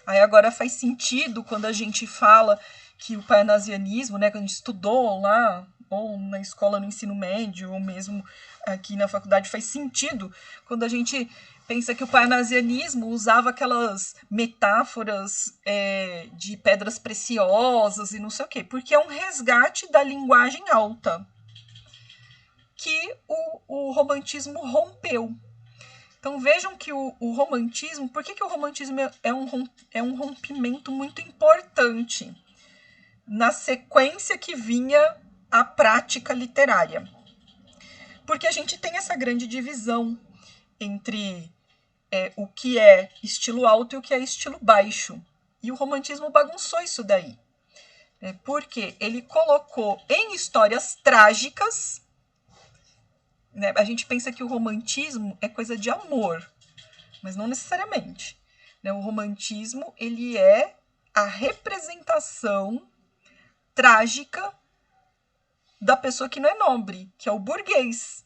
Aí agora faz sentido quando a gente fala que o parnasianismo, né, quando a gente estudou lá, ou na escola no ensino médio, ou mesmo aqui na faculdade, faz sentido quando a gente pensa que o parnasianismo usava aquelas metáforas de pedras preciosas e não sei o quê, porque é um resgate da linguagem alta que o romantismo rompeu. Então vejam que o romantismo, por que o romantismo é um rompimento muito importante na sequência que vinha a prática literária? Porque a gente tem essa grande divisão entre o que é estilo alto e o que é estilo baixo. E o romantismo bagunçou isso daí. Porque ele colocou em histórias trágicas, né, a gente pensa que o romantismo é coisa de amor, mas não necessariamente. Né? O romantismo, ele é a representação trágica da pessoa que não é nobre, que é o burguês.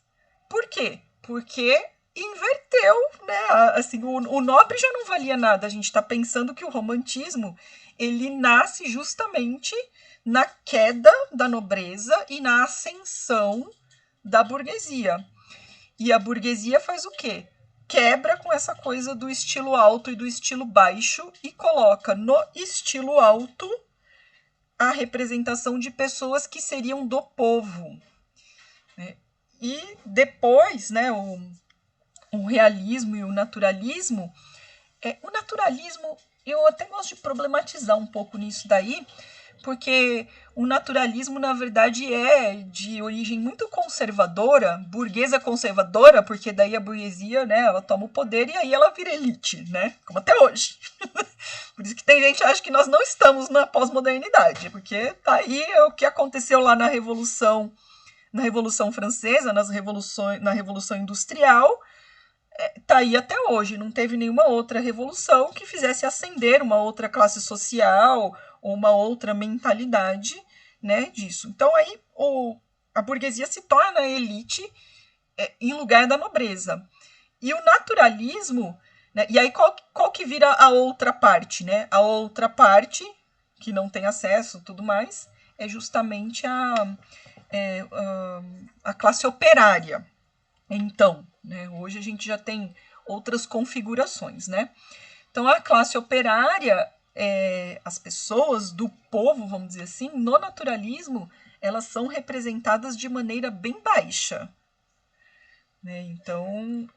Por quê? Porque inverteu, né? Assim, o nobre já não valia nada. A gente está pensando que o romantismo, ele nasce justamente na queda da nobreza e na ascensão da burguesia. E a burguesia faz o quê? Quebra com essa coisa do estilo alto e do estilo baixo e coloca no estilo alto a representação de pessoas que seriam do povo. E depois, né, o realismo e o naturalismo, eu até gosto de problematizar um pouco nisso daí, porque o naturalismo, na verdade, é de origem muito conservadora, burguesa conservadora, porque daí a burguesia, né, ela toma o poder e aí ela vira elite, né, como até hoje. Por isso que tem gente que acha que nós não estamos na pós-modernidade, porque tá aí o que aconteceu lá na Revolução Francesa, na Revolução Industrial, tá aí até hoje. Não teve nenhuma outra revolução que fizesse ascender uma outra classe social ou uma outra mentalidade, né, disso. Então aí a burguesia se torna a elite em lugar da nobreza. E o naturalismo, né, e aí qual que vira a outra parte, né? A outra parte, que não tem acesso e tudo mais, é justamente a classe operária. Então, né, hoje a gente já tem outras configurações, né? Então, a classe operária, as pessoas do povo, vamos dizer assim, no naturalismo, elas são representadas de maneira bem baixa. Né? Então,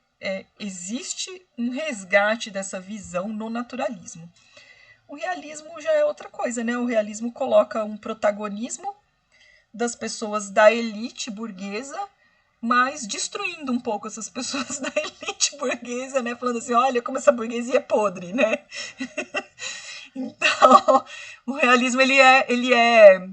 existe um resgate dessa visão no naturalismo. O realismo já é outra coisa, né? O realismo coloca um protagonismo das pessoas da elite burguesa mas destruindo um pouco essas pessoas da elite burguesa, né? Falando assim, olha como essa burguesia é podre, né? Então, o realismo ele é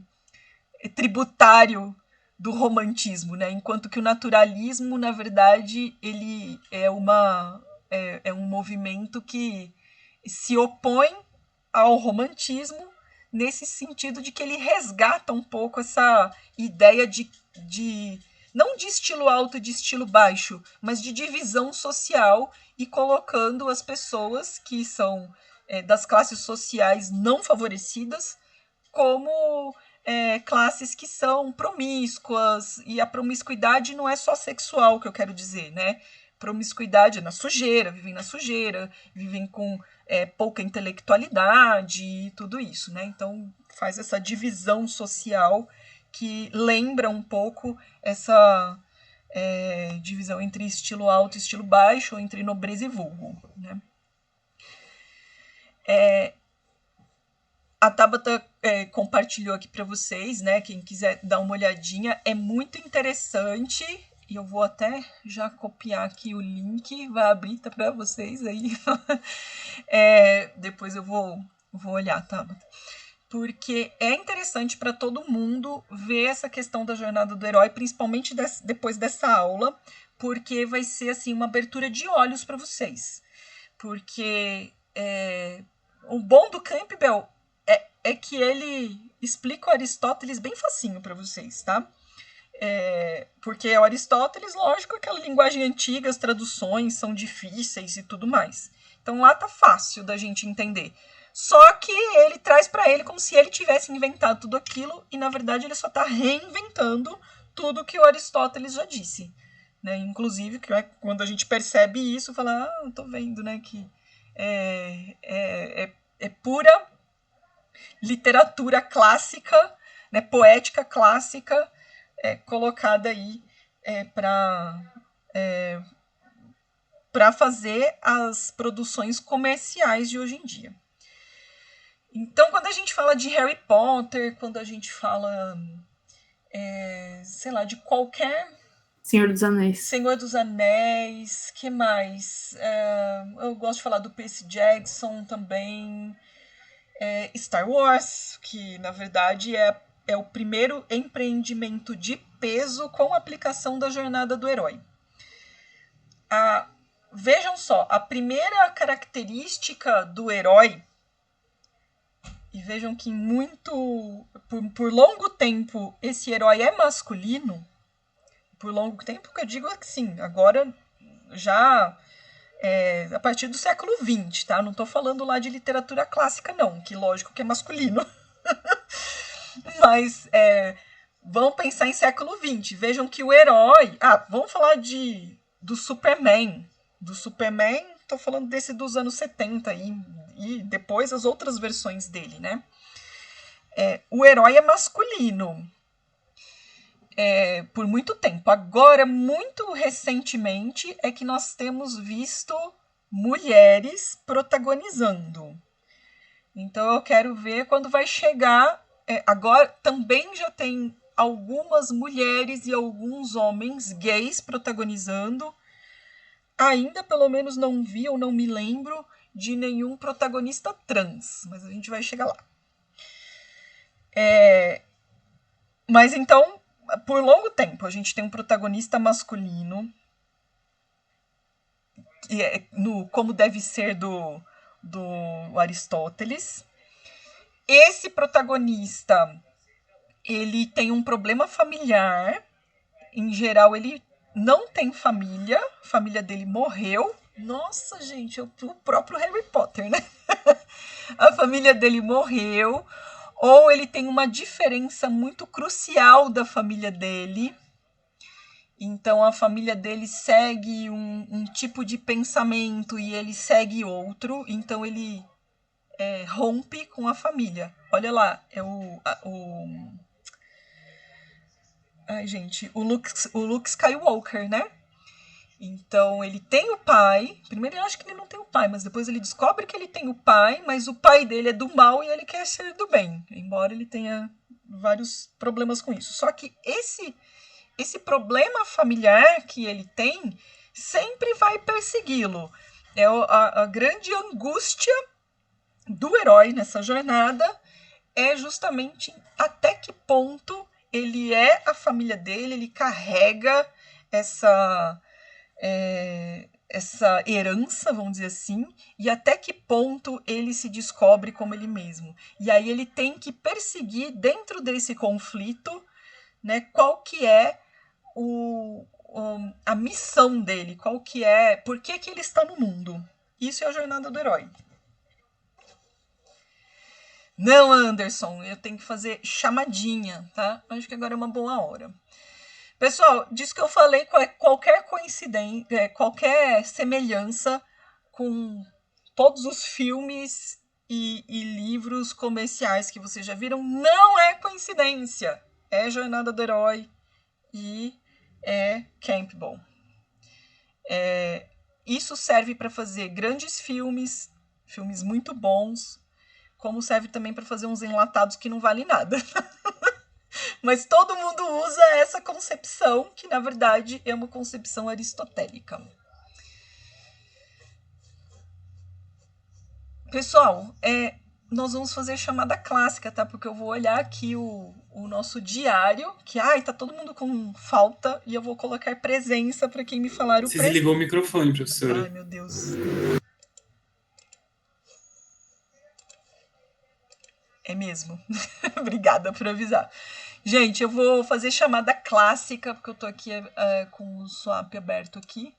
tributário do romantismo, né? Enquanto que o naturalismo, na verdade, ele é um movimento que se opõe ao romantismo nesse sentido de que ele resgata um pouco essa ideia de não de estilo alto e de estilo baixo, mas de divisão social e colocando as pessoas que são das classes sociais não favorecidas como classes que são promíscuas, e a promiscuidade não é só sexual, que eu quero dizer, né? Promiscuidade é na sujeira, vivem com pouca intelectualidade e tudo isso, né? Então faz essa divisão social que lembra um pouco essa divisão entre estilo alto e estilo baixo, ou entre nobreza e vulgo, né? A Tabata compartilhou aqui para vocês, né? Quem quiser dar uma olhadinha, é muito interessante. E eu vou até já copiar aqui o link, vai abrir para vocês aí. Depois eu vou olhar, Tabata. Porque é interessante para todo mundo ver essa questão da jornada do herói, principalmente depois dessa aula, porque vai ser assim uma abertura de olhos para vocês. Porque o bom do Campbell é que ele explica o Aristóteles bem facinho para vocês, tá? Porque o Aristóteles, lógico, aquela linguagem antiga, as traduções são difíceis e tudo mais. Então lá tá fácil da gente entender. Só que ele traz para ele como se ele tivesse inventado tudo aquilo e, na verdade, ele só está reinventando tudo que o Aristóteles já disse. Né? Inclusive, quando a gente percebe isso, fala, tô vendo, né, que é pura literatura clássica, né, poética clássica, colocada aí para fazer as produções comerciais de hoje em dia. Então, quando a gente fala de Harry Potter, quando a gente fala, sei lá, de qualquer... Senhor dos Anéis. Senhor dos Anéis, que mais? Eu gosto de falar do Percy Jackson também. Star Wars, que na verdade é o primeiro empreendimento de peso com a aplicação da jornada do herói. Vejam só, a primeira característica do herói, e vejam que por longo tempo esse herói é masculino. Por longo tempo que eu digo que sim, agora já a partir do século XX, tá? Não estou falando lá de literatura clássica não, que lógico que é masculino. Mas vamos pensar em século XX. Vejam que o herói... vamos falar do Superman. Do Superman, estou falando desse dos anos 70 e depois as outras versões dele, né? O herói é masculino por muito tempo. Agora, muito recentemente, é que nós temos visto mulheres protagonizando. Então, eu quero ver quando vai chegar... agora, também já tem algumas mulheres e alguns homens gays protagonizando. Ainda, pelo menos, não vi ou não me lembro de nenhum protagonista trans, mas a gente vai chegar lá. Mas, então, por longo tempo, a gente tem um protagonista masculino, como deve ser do Aristóteles. Esse protagonista, ele tem um problema familiar. Em geral, ele não tem família. A família dele morreu. Nossa, gente, o próprio Harry Potter, né? A família dele morreu. Ou ele tem uma diferença muito crucial da família dele. Então, a família dele segue um tipo de pensamento e ele segue outro. Então, ele rompe com a família. Olha lá, o Luke Skywalker, né? Então, ele tem o pai. Primeiro, ele acha que ele não tem o pai, mas depois ele descobre que ele tem o pai, mas o pai dele é do mal e ele quer ser do bem, embora ele tenha vários problemas com isso. Só que esse problema familiar que ele tem sempre vai persegui-lo. É a grande angústia do herói nessa jornada é justamente até que ponto ele é a família dele, ele carrega essa herança, vamos dizer assim, e até que ponto ele se descobre como ele mesmo. E aí ele tem que perseguir dentro desse conflito, né, qual que é a missão dele, qual que é, por que ele está no mundo. Isso é a jornada do herói. Não, Anderson, eu tenho que fazer chamadinha, tá? Acho que agora é uma boa hora. Pessoal, disso que eu falei, qualquer coincidência, qualquer semelhança com todos os filmes e livros comerciais que vocês já viram, não é coincidência. É Jornada do Herói e é Campbell. Isso serve para fazer grandes filmes muito bons, como serve também para fazer uns enlatados que não valem nada. Mas todo mundo usa essa concepção, que na verdade é uma concepção aristotélica. Pessoal, nós vamos fazer chamada clássica, tá? Porque eu vou olhar aqui o nosso diário, que tá todo mundo com falta, e eu vou colocar presença para quem me falar o Você desligou o microfone, professora. Ai, meu Deus. É mesmo. Obrigada por avisar. Gente, eu vou fazer chamada clássica, porque eu tô aqui com o swap aberto aqui.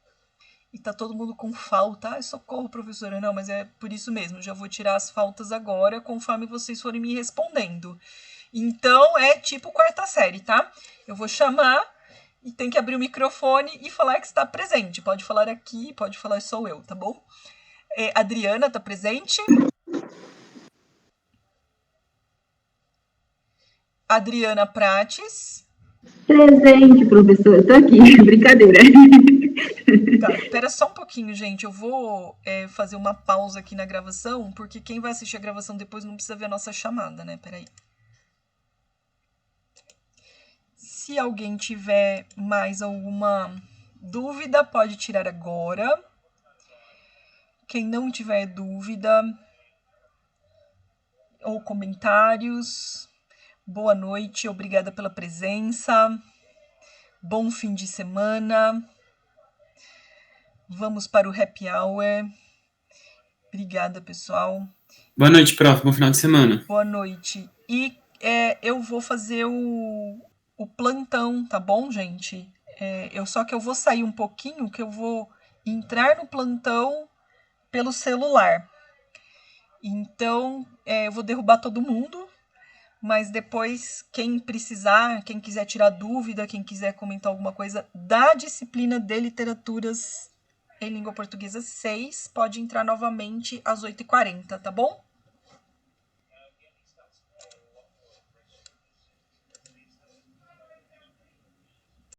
E tá todo mundo com falta. Ai, socorro, professora. Não, mas é por isso mesmo. Já vou tirar as faltas agora, conforme vocês forem me respondendo. Então, é tipo quarta série, tá? Eu vou chamar e tem que abrir o microfone e falar que está presente. Pode falar aqui, pode falar sou eu, tá bom? Adriana, tá presente? Adriana Prates. Presente, professor. Estou aqui. Brincadeira. Tá, espera só um pouquinho, gente. Eu vou fazer uma pausa aqui na gravação, porque quem vai assistir a gravação depois não precisa ver a nossa chamada, né? Peraí. Se alguém tiver mais alguma dúvida, pode tirar agora. Quem não tiver dúvida ou comentários, boa noite, obrigada pela presença. Bom fim de semana. Vamos para o happy hour. Obrigada, pessoal. Boa noite, prof. Bom final de semana. Boa noite. E eu vou fazer o plantão, tá bom, gente? Só que eu vou sair um pouquinho, que eu vou entrar no plantão pelo celular. Então, eu vou derrubar todo mundo, mas depois, quem precisar, quem quiser tirar dúvida, quem quiser comentar alguma coisa da disciplina de literaturas em língua portuguesa 6, pode entrar novamente às 8h40, tá bom?